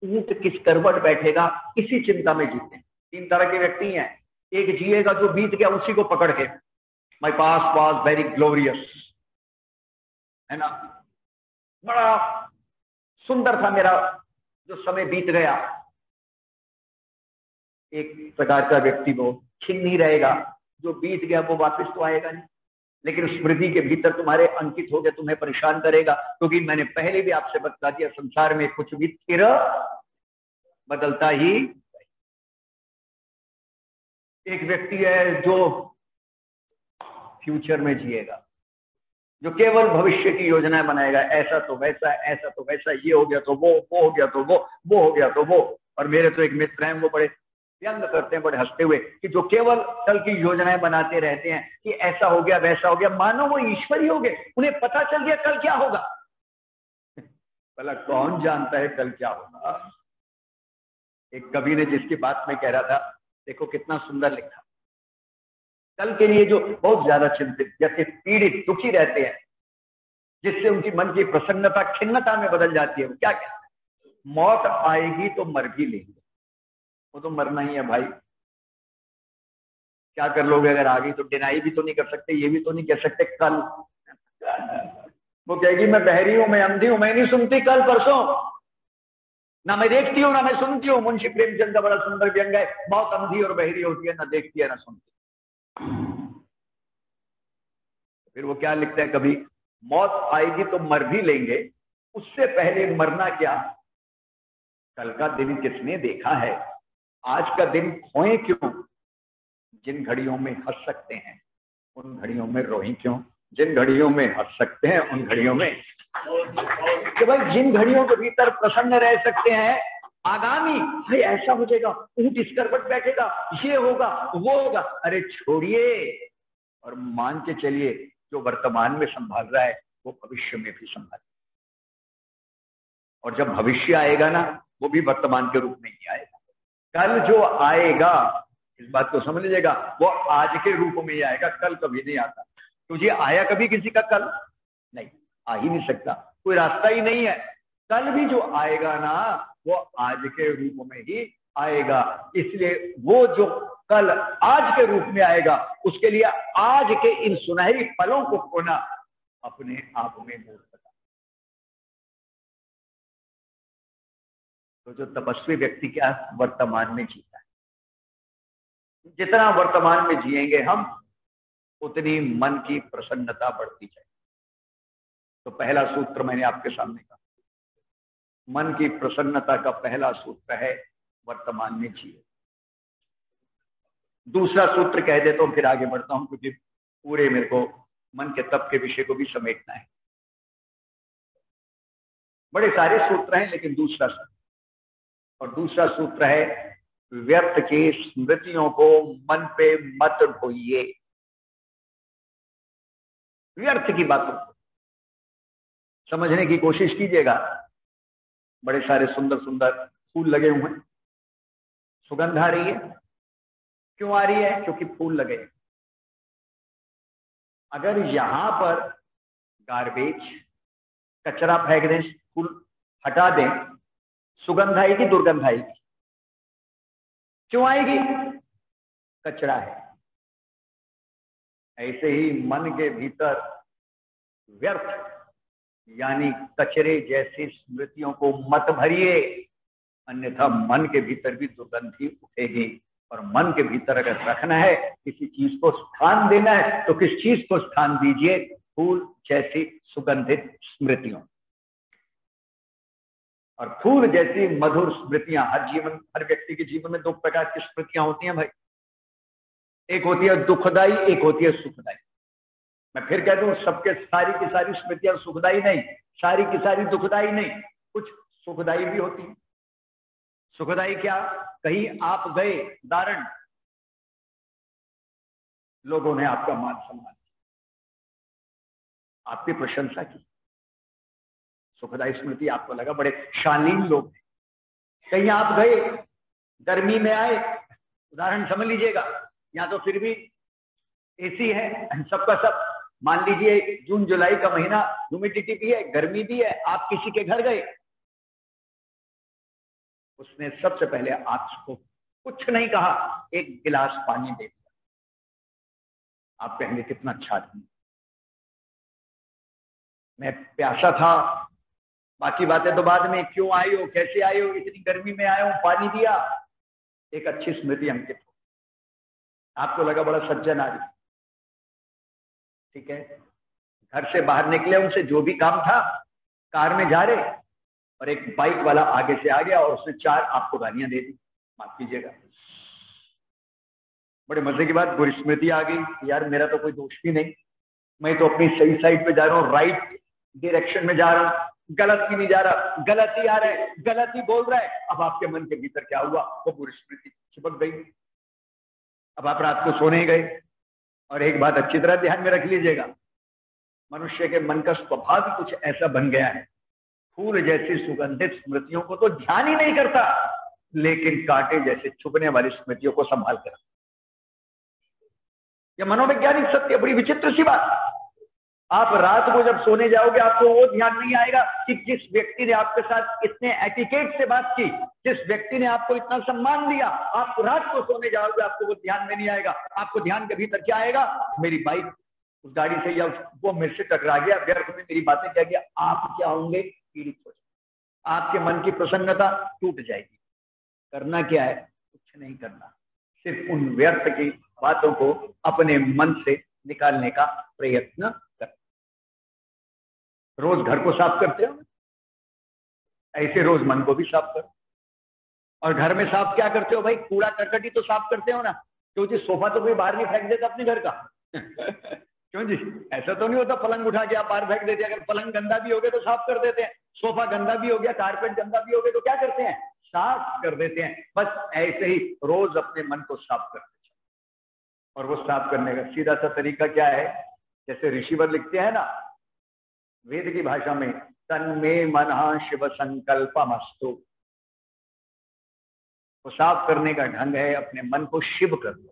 ऊंट किस करवट बैठेगा, इसी चिंता में जीते हैं। 3 तरह के व्यक्ति हैं। एक जिएगा जो बीत गया उसी को पकड़ के, my past was very glorious, है ना, बड़ा सुंदर था मेरा जो समय बीत गया। एक प्रकार का व्यक्ति वो छिन नहीं रहेगा, जो बीत गया वो वापस तो आएगा नहीं, लेकिन स्मृति के भीतर तुम्हारे अंकित हो गए, तुम्हें परेशान करेगा। क्योंकि मैंने पहले भी आपसे बता दिया, संसार में कुछ भी स्थिर बदलता ही। एक व्यक्ति है जो फ्यूचर में जिएगा, जो केवल भविष्य की योजनाएं बनाएगा, ऐसा तो वैसा, ऐसा तो वैसा, ये हो गया तो वो हो गया तो वो हो गया तो वो। और मेरे तो एक मित्र हैं, वो बड़े व्यंग करते हैं, बड़े हंसते हुए, कि जो केवल कल की योजनाएं बनाते रहते हैं कि ऐसा हो गया वैसा हो गया, मानो वो ईश्वर ही हो गए, उन्हें पता चल गया कल क्या होगा। भला कौन जानता है कल क्या होगा? एक कवि ने जिसकी बात मैं कह रहा था, देखो कितना सुंदर लिखा। कल के लिए जो बहुत ज्यादा चिंतित, जैसे पीड़ित, दुखी रहते हैं, जिससे उनकी मन की प्रसन्नता खिन्नता में बदल जाती है, वो क्या कहते हैं? मौत आएगी तो मर भी लेंगे। वो तो मरना ही है भाई, क्या कर लोगे? अगर आ गई तो डिनाई भी तो नहीं कर सकते, ये भी तो नहीं कह सकते कल। वो कहेगी मैं बहरी हूं, मैं अंधी हूं, मैं नहीं सुनती कल परसों, ना मैं देखती हूँ ना मैं सुनती हूँ। मुंशी प्रेमचंद का बड़ा सुंदर व्यंग है, बहुत अंधी और बहरी होती है, ना देखती है ना सुनती। फिर वो क्या लिखते हैं कभी, मौत आएगी तो मर भी लेंगे, उससे पहले मरना क्या, कल का दिन किसने देखा है, आज का दिन खोए क्यों, जिन घड़ियों में हंस सकते हैं उन घड़ियों में रोएं क्यों, जिन घड़ियों में हंस सकते हैं उन घड़ियों में, कि भाई जिन घड़ियों के भीतर प्रसन्न रह सकते हैं, आगामी भाई ऐसा हो जाएगा, ऊंट इस करवट बैठेगा, ये होगा वो होगा, अरे छोड़िए और मान के चलिए जो वर्तमान में संभाल रहा है वो भविष्य में भी संभाल। और जब भविष्य आएगा ना, वो भी वर्तमान के रूप में ही आएगा। कल जो आएगा, इस बात को समझ लीजिएगा, वो आज के रूप में ही आएगा, कल कभी नहीं आता। तुझे आया कभी किसी का कल? नहीं, आ ही नहीं सकता, कोई रास्ता ही नहीं है। कल भी जो आएगा ना वो आज के रूप में ही आएगा। इसलिए वो जो कल आज के रूप में आएगा, उसके लिए आज के इन सुनहरी पलों को खोना अपने आप में मूर्खता। तो जो तपस्वी व्यक्ति क्या वर्तमान में जीता है, जितना वर्तमान में जिएंगे हम, उतनी मन की प्रसन्नता बढ़ती जाए। तो पहला सूत्र मैंने आपके सामने कहा, मन की प्रसन्नता का पहला सूत्र है वर्तमान में जिए। दूसरा सूत्र कह देता हूं, फिर आगे बढ़ता हूं, क्योंकि पूरे मेरे को मन के तप के विषय को भी समेटना है। बड़े सारे सूत्र हैं, लेकिन दूसरा सूत्र, और दूसरा सूत्र है व्यर्थ की स्मृतियों को मन पे मत ढोइए। व्यर्थ की बातों को समझने की कोशिश कीजिएगा। बड़े सारे सुंदर सुंदर फूल लगे हुए हैं, सुगंध आ रही है, क्यों आ रही है? क्योंकि फूल लगे। अगर यहां पर गार्बेज, कचरा फेंक दें, फूल हटा दें, सुगंध आएगी, दुर्गंध आएगी? क्यों आएगी? कचरा है। ऐसे ही मन के भीतर व्यर्थ यानी कचरे जैसी स्मृतियों को मत भरिए, अन्यथा मन के भीतर भी दुर्गंधी उठेगी। और मन के भीतर अगर रखना है, किसी चीज को स्थान देना है, तो किस चीज को स्थान दीजिए? फूल जैसी सुगंधित स्मृतियों। और फूल जैसी मधुर स्मृतियां हर व्यक्ति के जीवन में दो प्रकार की स्मृतियां होती हैं भाई। एक होती है दुखदाई, एक होती है सुखदाई। मैं फिर कह दूं, सबके सारी की सारी स्मृतियां सुखदाई नहीं, सारी की सारी दुखदाई नहीं, कुछ सुखदाई भी होती है। सुखदाई क्या? कहीं आप गए उदाहरण, लोगों ने आपका मान सम्मान किया, आपकी प्रशंसा की, सुखदाई स्मृति। आपको लगा बड़े शालीन लोग हैं। कहीं आप गए, गर्मी में आए, उदाहरण समझ लीजिएगा, यहाँ तो फिर भी एसी है सबका सब, मान लीजिए जून जुलाई का महीना, ह्यूमिडिटी भी है, गर्मी भी है, आप किसी के घर गए, उसने सबसे पहले आपको कुछ नहीं कहा, एक गिलास पानी दे दिया। आप कहेंगे कितना अच्छा आदमी, मैं प्यासा था, बाकी बातें तो बाद में, क्यों आई हो, कैसे आई हो, इतनी गर्मी में आया हूं, पानी दिया। एक अच्छी स्मृति अंकित हो, आपको लगा बड़ा सज्जन आदमी, ठीक है। घर से बाहर निकले, उनसे जो भी काम था, कार में जा रहे और एक बाइक वाला आगे से आ गया और उसने 4 आपको गालियां दे दी, माफ कीजिएगा। बड़े मजे की बात, बुरी स्मृति आ गई, यार मेरा तो कोई दोष भी नहीं, मैं तो अपनी सही साइड पे जा रहा हूँ, राइट डायरेक्शन में जा रहा हूँ, गलत ही नहीं जा रहा, गलत ही आ रहा है, गलत ही बोल रहा है। अब आपके मन के भीतर क्या हुआ? वो बुरी स्मृति चिपक गई। अब आप रात को सोने गए। और एक बात अच्छी तरह ध्यान में रख लीजिएगा, मनुष्य के मन का स्वभाव ही कुछ ऐसा बन गया है, फूल जैसी सुगंधित स्मृतियों को तो ध्यान ही नहीं करता, लेकिन कांटे जैसे चुभने वाली स्मृतियों को संभाल कर। यह मनोवैज्ञानिक सत्य, बड़ी विचित्र सी बात। आप रात को जब सोने जाओगे, आपको वो ध्यान नहीं आएगा कि जिस व्यक्ति ने आपके साथ इतने एटिकेट से बात की, जिस व्यक्ति ने आपको इतना सम्मान दिया, आप रात को सोने जाओगे, आपको वो ध्यान में नहीं आएगा। आपको ध्यान के भीतर क्या आएगा? मेरी बाइक उस गाड़ी से, या वो मेरे से टकरा गया, व्यर्थ में मेरी बातें क्या किया। आप क्या होंगे? पीड़ित हो जाएंगे, आपके मन की प्रसन्नता टूट जाएगी। करना क्या है? कुछ नहीं करना, सिर्फ उन व्यर्थ की बातों को अपने मन से निकालने का प्रयत्न कर। रोज घर को साफ करते हो, ऐसे रोज मन को भी साफ करो। और घर में साफ क्या करते हो भाई? कूड़ा करकट ही तो साफ करते हो ना। क्यों जी? सोफा तो कोई बाहर नहीं फेंक देता अपने घर का क्यों जी? ऐसा तो नहीं होता पलंग उठा के आप बाहर फेंक देते। अगर पलंग गंदा भी हो गया तो साफ कर देते हैं, सोफा गंदा भी हो गया, कारपेट गंदा भी हो गया तो क्या करते हैं? साफ कर देते हैं। बस ऐसे ही रोज अपने मन को साफ करते हैं। और वो साफ करने का सीधा सा तरीका क्या है? जैसे ऋषिवर लिखते हैं ना वेद की भाषा में, तन्मे मनः शिव संकल्पमस्तु। तो साफ करने का ढंग है अपने मन को शिव कर लो,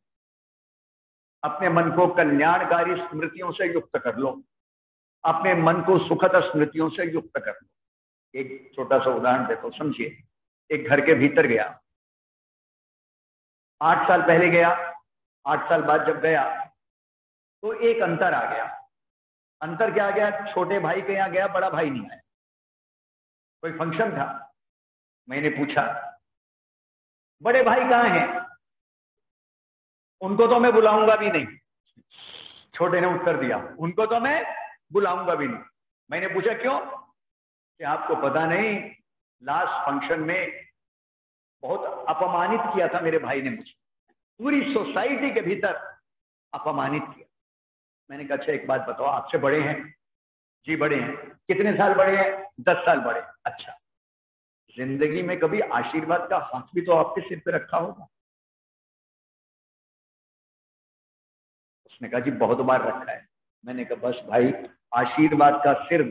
अपने मन को कल्याणकारी स्मृतियों से युक्त कर लो, अपने मन को सुखद स्मृतियों से युक्त कर लो। एक छोटा सा उदाहरण देता हूं, समझिए। एक घर के भीतर गया, 8 साल पहले गया, 8 साल बाद जब गया तो एक अंतर आ गया। अंतर क्या आ गया? छोटे भाई के यहाँ गया, बड़ा भाई नहीं आया। कोई फंक्शन था, मैंने पूछा बड़े भाई कहाँ हैं? उनको तो मैं बुलाऊंगा भी नहीं। छोटे ने उत्तर दिया, उनको तो मैं बुलाऊंगा भी नहीं। मैंने पूछा क्यों? कि आपको पता नहीं, लास्ट फंक्शन में बहुत अपमानित किया था मेरे भाई ने मुझे, पूरी सोसाइटी के भीतर अपमानित किया। मैंने कहा अच्छा एक बात बताओ, आपसे बड़े हैं? जी बड़े हैं। कितने साल बड़े हैं? 10 साल बड़े। अच्छा, जिंदगी में कभी आशीर्वाद का हाथ भी तो आपके सिर पे रखा होगा? उसने कहा जी बहुत बार रखा है। मैंने कहा बस भाई, आशीर्वाद का सिर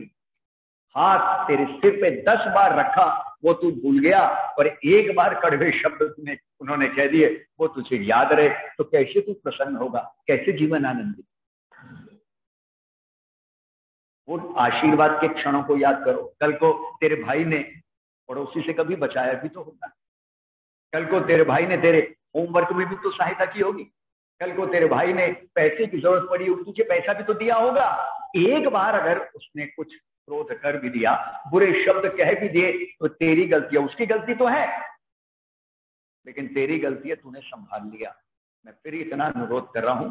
हाथ तेरे सिर पे 10 बार रखा, वो तू भूल गया, और एक बार कड़वे शब्द उन्होंने कह दिए, वो तुझे याद रहे, तो कैसे तू प्रसन्न होगा, कैसे जीवन आनंदित? वो आशीर्वाद के क्षणों को याद करो। कल को तेरे भाई ने पड़ोसी से कभी बचाया भी तो होगा, कल को तेरे भाई ने तेरे होमवर्क में भी तो सहायता की होगी, कल को तेरे भाई ने पैसे की जरूरत पड़ी, तुझे पैसा भी तो दिया होगा। एक बार अगर उसने कुछ क्रोध कर भी दिया, बुरे शब्द कह भी दिए, तो तेरी गलती है, उसकी गलती तो है, लेकिन तेरी गलती है, तूने संभाल लिया। मैं फिर इतना अनुरोध कर रहा हूं,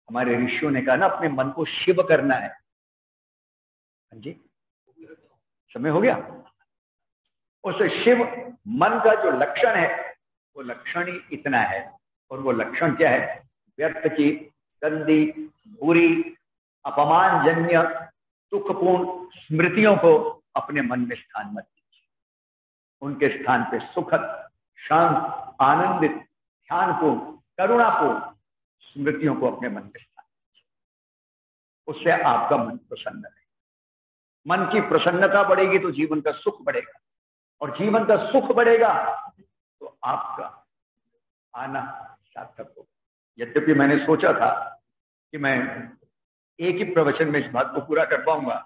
हमारे ऋषियों ने कहा ना, अपने मन को शिव करना है। हाँ जी, समय हो गया। उस शिव मन का जो लक्षण है, वो लक्षण ही इतना है। और वो लक्षण क्या है? व्यर्थ की, गंदी, बुरी, अपमानजन्य, दुखपूर्ण स्मृतियों को अपने मन में स्थान मत दीजिए। उनके स्थान पे सुखद, शांत, आनंदित, ध्यानपूर्ण, करुणापूर्ण स्मृतियों को अपने मन में स्थान दीजिए। उससे आपका मन प्रसन्न है। मन की प्रसन्नता बढ़ेगी तो जीवन का सुख बढ़ेगा, और जीवन का सुख बढ़ेगा तो आपका आना सार्थक होगा। यद्यपि मैंने सोचा था कि मैं एक ही प्रवचन में इस बात को पूरा कर पाऊंगा,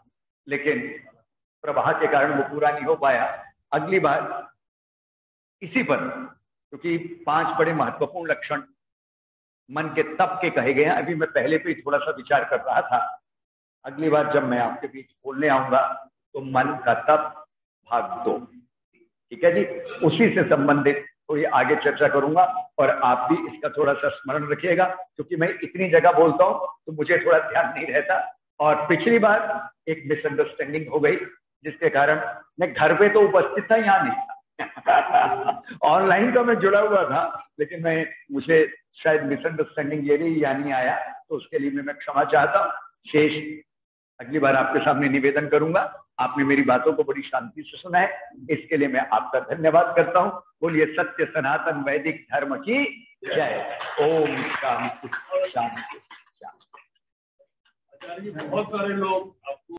लेकिन प्रवाह के कारण वो पूरा नहीं हो पाया। अगली बार इसी पर, क्योंकि 5 बड़े महत्वपूर्ण लक्षण मन के तप के कहे गए हैं। अभी मैं पहले पे थोड़ा सा विचार कर रहा था, अगली बार जब मैं आपके बीच बोलने आऊंगा तो मन का तप भाग 2, ठीक है जी, उसी से संबंधित थोड़ी आगे चर्चा करूंगा। और आप भी इसका थोड़ा सा स्मरण रखिएगा, क्योंकि मैं इतनी जगह बोलता हूं तो मुझे थोड़ा ध्यान नहीं रहता। और पिछली बार एक मिसअंडरस्टैंडिंग हो गई, जिसके कारण मैं घर पे तो उपस्थित था, यहाँ नहीं था। ऑनलाइन का मैं जुड़ा हुआ था, लेकिन मुझे शायद मिसअंडरस्टैंडिंग ये रही, यहाँ नहीं आया, तो उसके लिए मैं क्षमा चाहता हूँ। शेष अगली बार आपके सामने निवेदन करूंगा। आपने मेरी बातों को बड़ी शांति से सुना है, इसके लिए मैं आपका धन्यवाद करता हूं। बोलिए सत्य सनातन वैदिक धर्म की जय। ओम शांति शांति शांति। आचार्य जी, बहुत सारे लोग आपको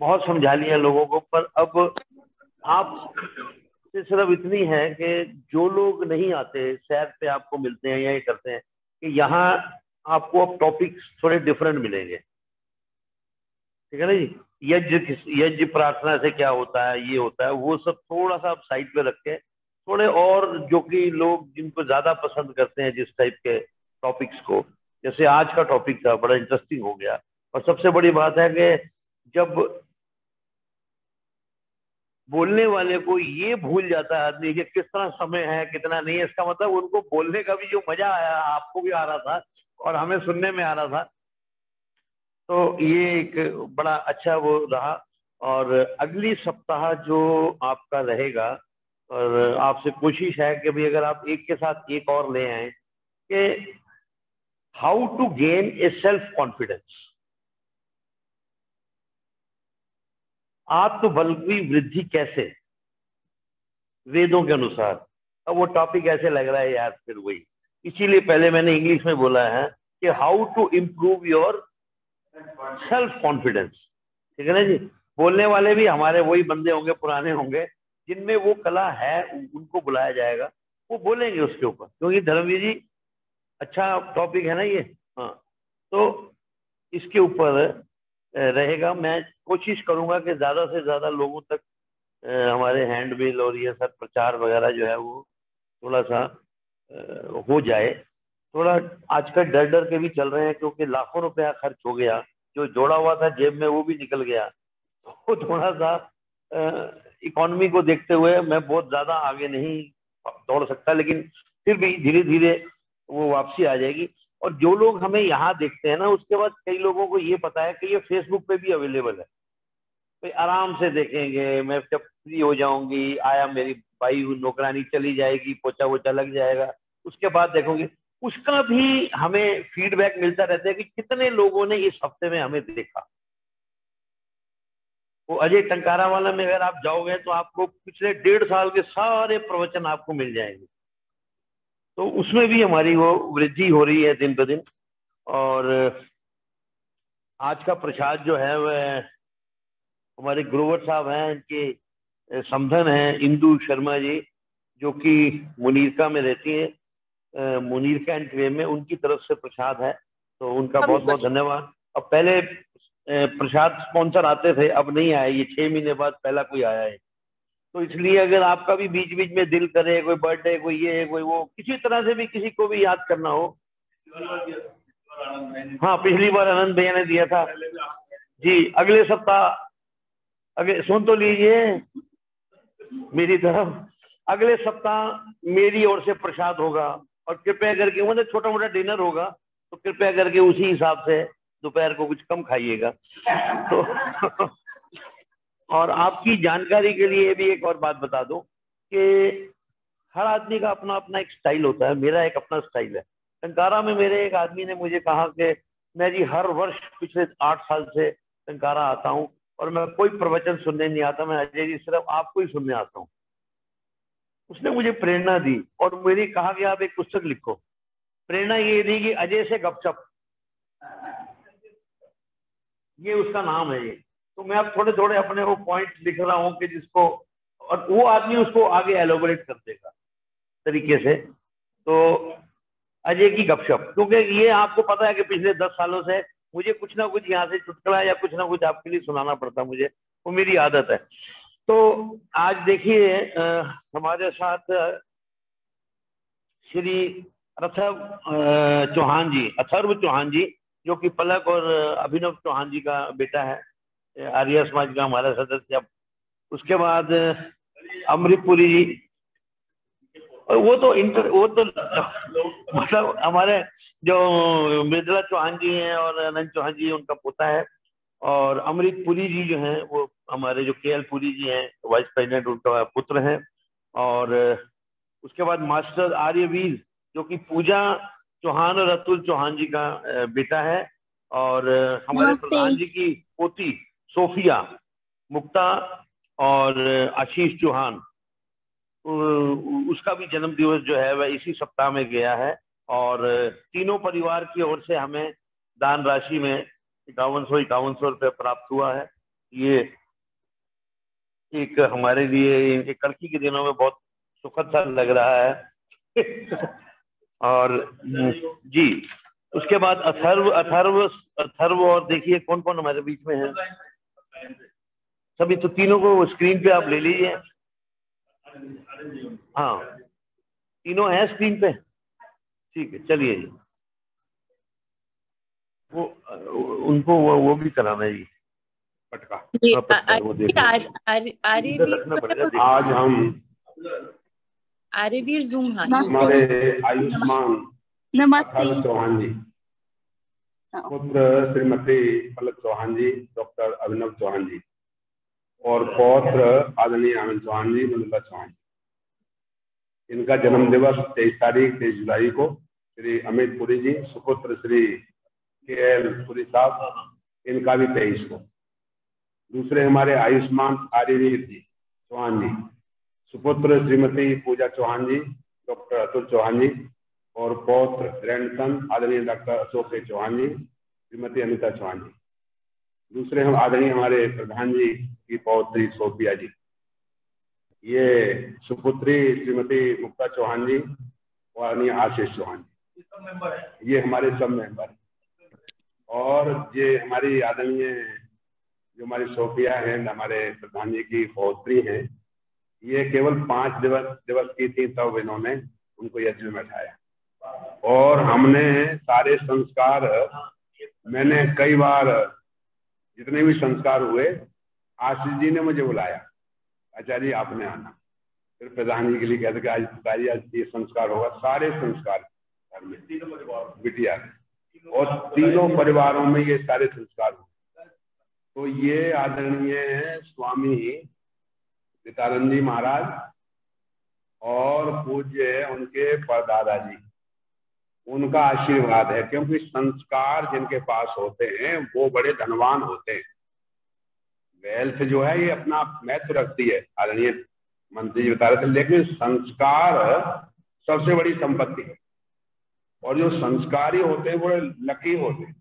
बहुत समझा लिया लोगों को, पर अब आप से सिर्फ इतनी है कि जो लोग नहीं आते, सैर पे आपको मिलते हैं या ये करते हैं, कि यहाँ आपको अब टॉपिक्स थोड़े डिफरेंट मिलेंगे, ठीक है ना जी। यज्ञ प्रार्थना से क्या होता है, ये होता है, वो सब थोड़ा सा आप साइड पे रख के थोड़े और, जो कि लोग जिनको ज्यादा पसंद करते हैं जिस टाइप के टॉपिक्स को, जैसे आज का टॉपिक था, बड़ा इंटरेस्टिंग हो गया। और सबसे बड़ी बात है कि जब बोलने वाले को ये भूल जाता है आदमी कि किस तरह समय है, कितना नहीं है, इसका मतलब उनको बोलने का भी जो मजा आया, आपको भी आ रहा था और हमें सुनने में आ रहा था, तो ये एक बड़ा अच्छा वो रहा। और अगली सप्ताह जो आपका रहेगा, और आपसे कोशिश है कि भाई अगर आप एक के साथ एक और ले आए कि how to gain a self confidence, आत्मबल की वृद्धि कैसे वेदों के अनुसार। अब वो टॉपिक ऐसे लग रहा है यार, फिर वही, इसीलिए पहले मैंने इंग्लिश में बोला है कि how to improve your self confidence, ठीक है ना जी। बोलने वाले भी हमारे वही बंदे होंगे, पुराने होंगे, जिनमें वो कला है, उनको बुलाया जाएगा, वो बोलेंगे उसके ऊपर, क्योंकि धर्मवीर जी अच्छा टॉपिक है ना ये। हाँ, तो इसके ऊपर रहेगा। मैं कोशिश करूंगा कि ज्यादा से ज्यादा लोगों तक हमारे हैंडबिल और ये सब प्रचार वगैरह जो है वो थोड़ा सा हो जाए। थोड़ा आजकल डर डर के भी चल रहे हैं, क्योंकि लाखों रुपया खर्च हो गया, जो जोड़ा हुआ था जेब में वो भी निकल गया। तो थोड़ा सा इकोनॉमी को देखते हुए मैं बहुत ज्यादा आगे नहीं दौड़ सकता, लेकिन फिर भी धीरे धीरे वो वापसी आ जाएगी। और जो लोग हमें यहाँ देखते हैं ना, उसके बाद कई लोगों को ये पता है कि ये फेसबुक पे भी अवेलेबल है, तो आराम से देखेंगे। मैं जब फ्री हो जाऊंगी, आया मेरी भाई नौकरानी चली जाएगी, पोछा वोछा लग जाएगा, उसके बाद देखोगे। उसका भी हमें फीडबैक मिलता रहता है कि कितने लोगों ने इस हफ्ते में हमें देखा। वो अजय टंकारा वाला में अगर आप जाओगे तो आपको पिछले 1.5 साल के सारे प्रवचन आपको मिल जाएंगे। तो उसमें भी हमारी वो वृद्धि हो रही है दिन ब दिन। और आज का प्रसाद जो है वह हमारे ग्रोवर साहब हैं, इनके समधन हैं इंदु शर्मा जी, जो कि मुनीरका में रहती हैं, मुनीरका एंड वे में, उनकी तरफ से प्रसाद है। तो उनका बहुत बहुत धन्यवाद। अब पहले प्रसाद स्पॉन्सर आते थे, अब नहीं आए, ये 6 महीने बाद पहला कोई आया है। तो इसलिए अगर आपका भी बीच बीच में दिल करे, कोई बर्थडे, कोई ये कोई वो, किसी तरह से भी किसी को भी याद करना हो। हाँ, पिछली बार आनंद भैया ने दिया था जी। अगले सप्ताह, अगले सुन तो लीजिए मेरी तरफ, अगले सप्ताह मेरी ओर से प्रसाद होगा, और कृपया करके मतलब छोटा मोटा डिनर होगा, तो कृपया करके उसी हिसाब से दोपहर को कुछ कम खाइएगा। तो और आपकी जानकारी के लिए भी एक और बात बता दूं कि हर आदमी का अपना अपना एक स्टाइल होता है। मेरा एक अपना स्टाइल है। टंकारा में मेरे एक आदमी ने मुझे कहा कि मैं जी हर वर्ष पिछले 8 साल से टंकारा आता हूँ, और मैं कोई प्रवचन सुनने नहीं आता, मैं अजय जी सिर्फ आपको ही सुनने आता हूँ। उसने मुझे प्रेरणा दी, और मेरी कहा कि आप एक पुस्तक लिखो। प्रेरणा ये दी कि अजय से गपशप, ये उसका नाम है ये। तो मैं अब थोड़े थोड़े अपने वो पॉइंट लिख रहा हूँ कि जिसको, और वो आदमी उसको आगे एलोबरेट कर देगा तरीके से। तो अजय की गपशप, क्योंकि ये आपको पता है कि पिछले 10 सालों से मुझे कुछ ना कुछ यहाँ से चुटकुला या कुछ ना कुछ आपके लिए सुनाना पड़ता मुझे, वो मेरी आदत है। तो आज देखिए हमारे साथ श्री अथर्व चौहान जी, जो कि पलक और अभिनव चौहान जी का बेटा है, आर्य समाज का हमारा सदस्य। उसके बाद अमृतपुरी जी, वो तो मतलब हमारे जो मृदुला चौहान जी हैं और अनंत चौहान जी, उनका पोता है। और अमृतपुरी जी जो हैं वो हमारे जो KL पुरी जी हैं, वाइस प्रेसिडेंट, उनका पुत्र हैं। और उसके बाद मास्टर आर्यवीर, जो कि पूजा चौहान और अतुल चौहान जी का बेटा है। और हमारे प्रधान जी की पोती सोफिया मुक्ता और आशीष चौहान, उसका भी जन्म दिवस जो है वह इसी सप्ताह में गया है। और तीनों परिवार की ओर से हमें दान राशि में 5151 रुपये प्राप्त हुआ है। ये एक हमारे लिए कड़की के दिनों में बहुत सुखद सा लग रहा है। और जी, उसके बाद अथर्व और देखिए कौन कौन हमारे बीच में है सभी। तो तीनों को स्क्रीन पे आप ले लीजिए। हाँ, तीनों हैं स्क्रीन पे, ठीक है। चलिए जी, वो उनको वो भी कराना है जी पटका। आज हम आर्यवीर जूम हमारे आयुष्मान अथर्व चौहान जी, पुत्र श्रीमती पलक चौहान जी, डॉक्टर अभिनव चौहान जी, और पौत्र आदरणीय आनंद चौहान जी, मृदुला चौहान जी। इनका जन्म दिवस 23 जुलाई को श्री अमित पुरी जी, सुपुत्र श्री KL पुरी साहब, इनका भी 23 को। दूसरे हमारे आयुष्मान आर्यवीर जी चौहान जी, सुपुत्र श्रीमती पूजा चौहान जी, डॉक्टर अतुल चौहान जी, और पौत्र ग्रैंडसन आदरणीय डॉक्टर अशोक चौहान जी, श्रीमती अनिता चौहान जी। दूसरे हम आदरणीय हमारे प्रधान जी की पौत्री सोफिया जी, ये सुपुत्री श्रीमती मुक्ता चौहान जी और आदरणीय आशीष चौहान जी, ये हमारे सब मेंबर। और ये हमारी आदरणीय जो हमारी सोफिया है, हमारे प्रधान जी की पौत्री हैं, ये केवल 5 दिवस की थी, तब इन्होंने उनको यज्ञ में बैठाया। और हमने सारे संस्कार, मैंने कई बार जितने भी संस्कार हुए, आशीष जी ने मुझे बुलाया, आचार्य आपने आना। फिर प्रधान जी के लिए कहते कि आज ये संस्कार होगा। सारे संस्कार घर में बिटिया, और तीनों परिवारों में ये सारे संस्कार हुए। तो ये आदरणीय स्वामी सीतानंद जी महाराज और पूज्य उनके परदादा जी, उनका आशीर्वाद है। क्योंकि संस्कार जिनके पास होते हैं वो बड़े धनवान होते हैं। वेल्थ जो है ये अपना महत्व रखती है, आदरणीय मंत्री जी बता रहे थे, लेकिन संस्कार सबसे बड़ी संपत्ति है, और जो संस्कारी होते हैं वो लकी होते हैं।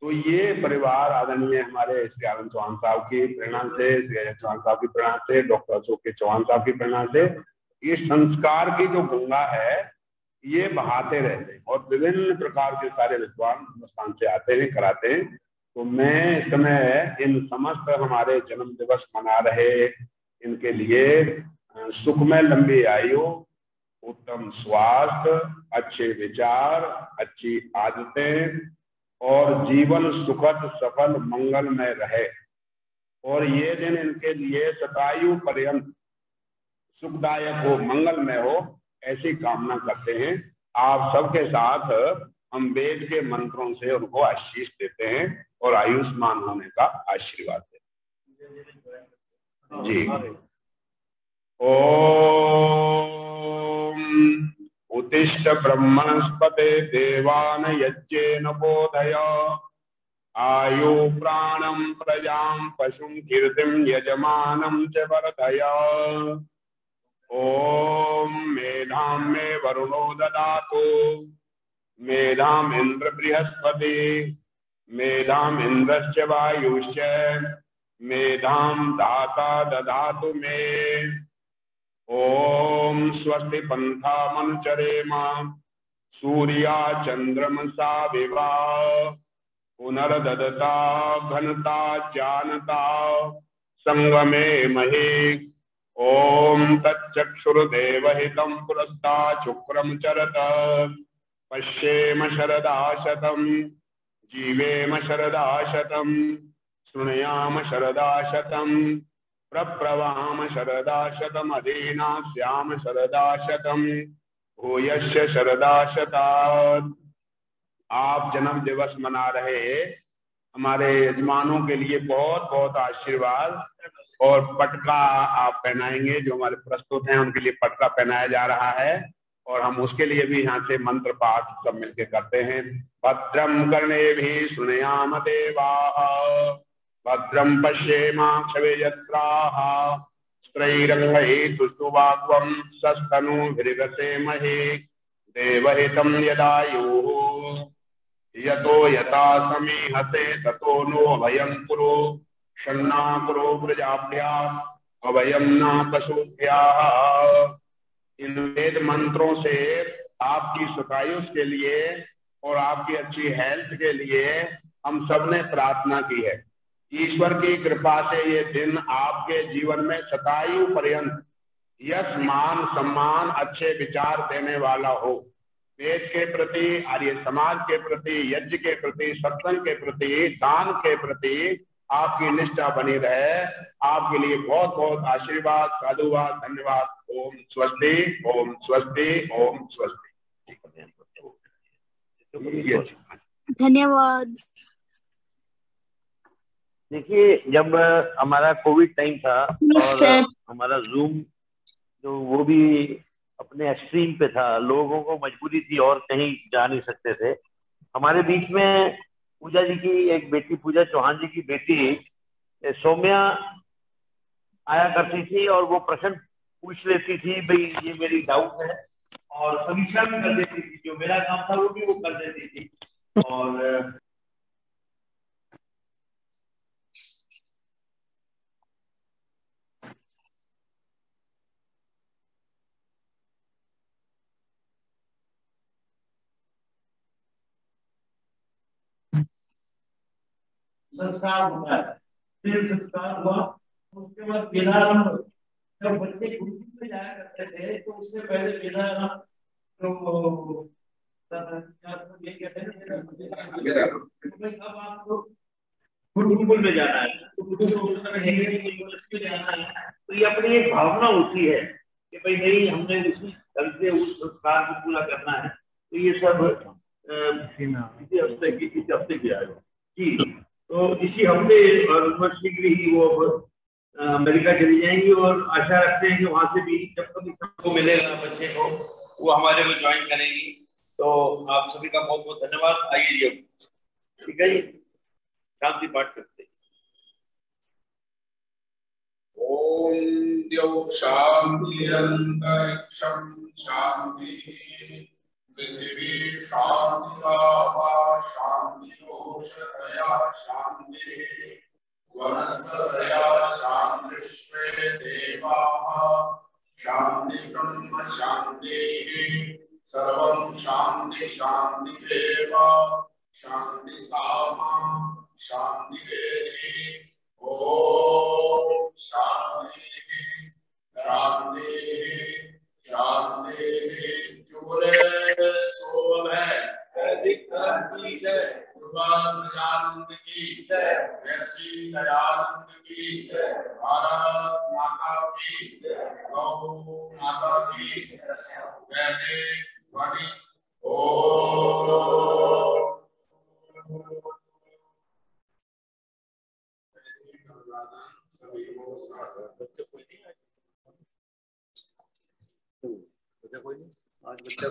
तो ये परिवार आदरणीय हमारे श्री आनंद चौहान साहब की प्रेरणा से, श्री अजय चौहान साहब की प्रेरणा से, डॉक्टर अशोक के चौहान साहब की प्रेरणा से ये संस्कार की जो गंगा है ये बहाते रहते हैं, और विभिन्न प्रकार के सारे विद्वान हिंदुस्तान से आते हैं, कराते हैं। तो मैं इस समय इन समस्त हमारे जन्म दिवस मना रहे इनके लिए सुखमय लंबी आयु, उत्तम स्वास्थ्य, अच्छे विचार, अच्छी आदतें और जीवन सुखद सफल मंगलमय रहे, और ये दिन इनके लिए शतायु पर्यंत सुखदायक हो, मंगलमय हो, ऐसी कामना करते हैं। आप सबके साथ हम वेद के मंत्रों से उनको आशीष देते हैं और आयुष्मान होने का आशीर्वाद देते हैं जी। ओम उत्तिष्ठ ब्रह्मणस्पते देवान यज्ञेन बोधय आयु प्राणं प्रजां पशुं कीर्तिं यजमानं च वर्धय। ओम मेधां मे वरुणो ददातु मेधां इंद्र बृहस्पति मेधां इंद्रश्च वायुश्च मेधां दाता ददातु मे। ओम स्वस्ति पंथा मनुचरेम सूर्या चंद्रमसा विवा पुनर्ददता घनता जानता संगमे महे। ओम तच्चक्षुर्देवहितं पुरस्ता शुक्रम चरत पश्येम शरदा शतम् जीवेम शरदा शतम् शृणुयाम शरदा शतम् प्रप्लवाम शरदा शतम् अधीना स्याम शरदा शतम् भूयश्च शरदा शतात्। आप जन्म दिवस मना रहे हमारे यजमानों के लिए बहुत बहुत आशीर्वाद और पटका आप पहनाएंगे। जो हमारे प्रस्तुत हैं उनके लिए पटका पहनाया जा रहा है, और हम उसके लिए भी यहाँ से मंत्र पाठ सब मिलकर करते हैं। भद्रम कर्णेभिः शृणुयाम देवाः भद्रम पश्येमाक्षभिर्यत्राः स्त्रैरङ्गैस्तुष्टुवाग्वं सस्तनूभिर्व्यसेमहे देवहितं यदायुः यतो यथा समीहते ततो नो अभयं कुरु शन्ना कुरु प्रजाभ्याम् अभयं न पशुभ्याः। इन वेद मंत्रों से आपकी सुखायुष के लिए और आपकी अच्छी हेल्थ के लिए हम सब ने प्रार्थना की है। ईश्वर की कृपा से ये दिन आपके जीवन में शतायु पर्यंत यश मान सम्मान अच्छे विचार देने वाला हो। वेद के प्रति, आर्य समाज के प्रति, यज्ञ के प्रति, सत्संग के प्रति, दान के प्रति आपकी निष्ठा बनी रहे। आपके लिए बहुत बहुत आशीर्वाद, साधुवाद, धन्यवाद। ओम स्वस्ति, ओम स्वस्ति, ओम स्वस्ति। धन्यवाद। देखिए, जब हमारा कोविड टाइम था और हमारा जूम जो वो भी अपने एक्सट्रीम पे था, लोगों को मजबूरी थी और कहीं जा नहीं सकते थे। हमारे बीच में पूजा जी की एक बेटी, पूजा चौहान जी की बेटी सौम्या आया करती थी और वो प्रश्न पूछ लेती थी, भाई ये मेरी डाउट है, और समीक्षा भी कर देती थी। जो मेरा काम था वो भी वो कर देती थी। और संस्कार होता है, फिर संस्कार हुआ, उसके बाद वेदारंभ। जब बच्चे गुरुकुल में जाया करते थे तो उससे पहले वेदारंभ जो ये कहते हैं अब आपको गुरुकुल में जाना है, तो ये अपनी एक भावना होती है कि भाई नहीं, हमने उसी ढंग से उस संस्कार को पूरा करना है। तो ये सब इसी हफ्ते किया जी। तो इसी हफ्ते और शीघ्र ही वो अमेरिका चली जाएंगी, और आशा रखते हैं कि वहां से भी जब तक सबको मिलेगा बच्चे को, वो हमारे को ज्वाइन करेंगी। तो आप सभी का बहुत बहुत धन्यवाद। आइए, ठीक है जी, शांति पाठ करते हैं। ओम द्यौ शांति अंतरिक्षं शांति पृथ्वी शांतिरापा शांतिरोषधया शांति वनस्पतयः शांति विश्वे देवाः शांति ब्रह्म शांतिः सर्वं शांति शांतिरेव शांति सामा शांतिरेधि ओम शांति शांति शांति जुबले सोले अधिक धरती है दयानंद की वैसी दयानंद की भारत माता की गौ माता की वैदिक वाणी सभी को आज बच्चा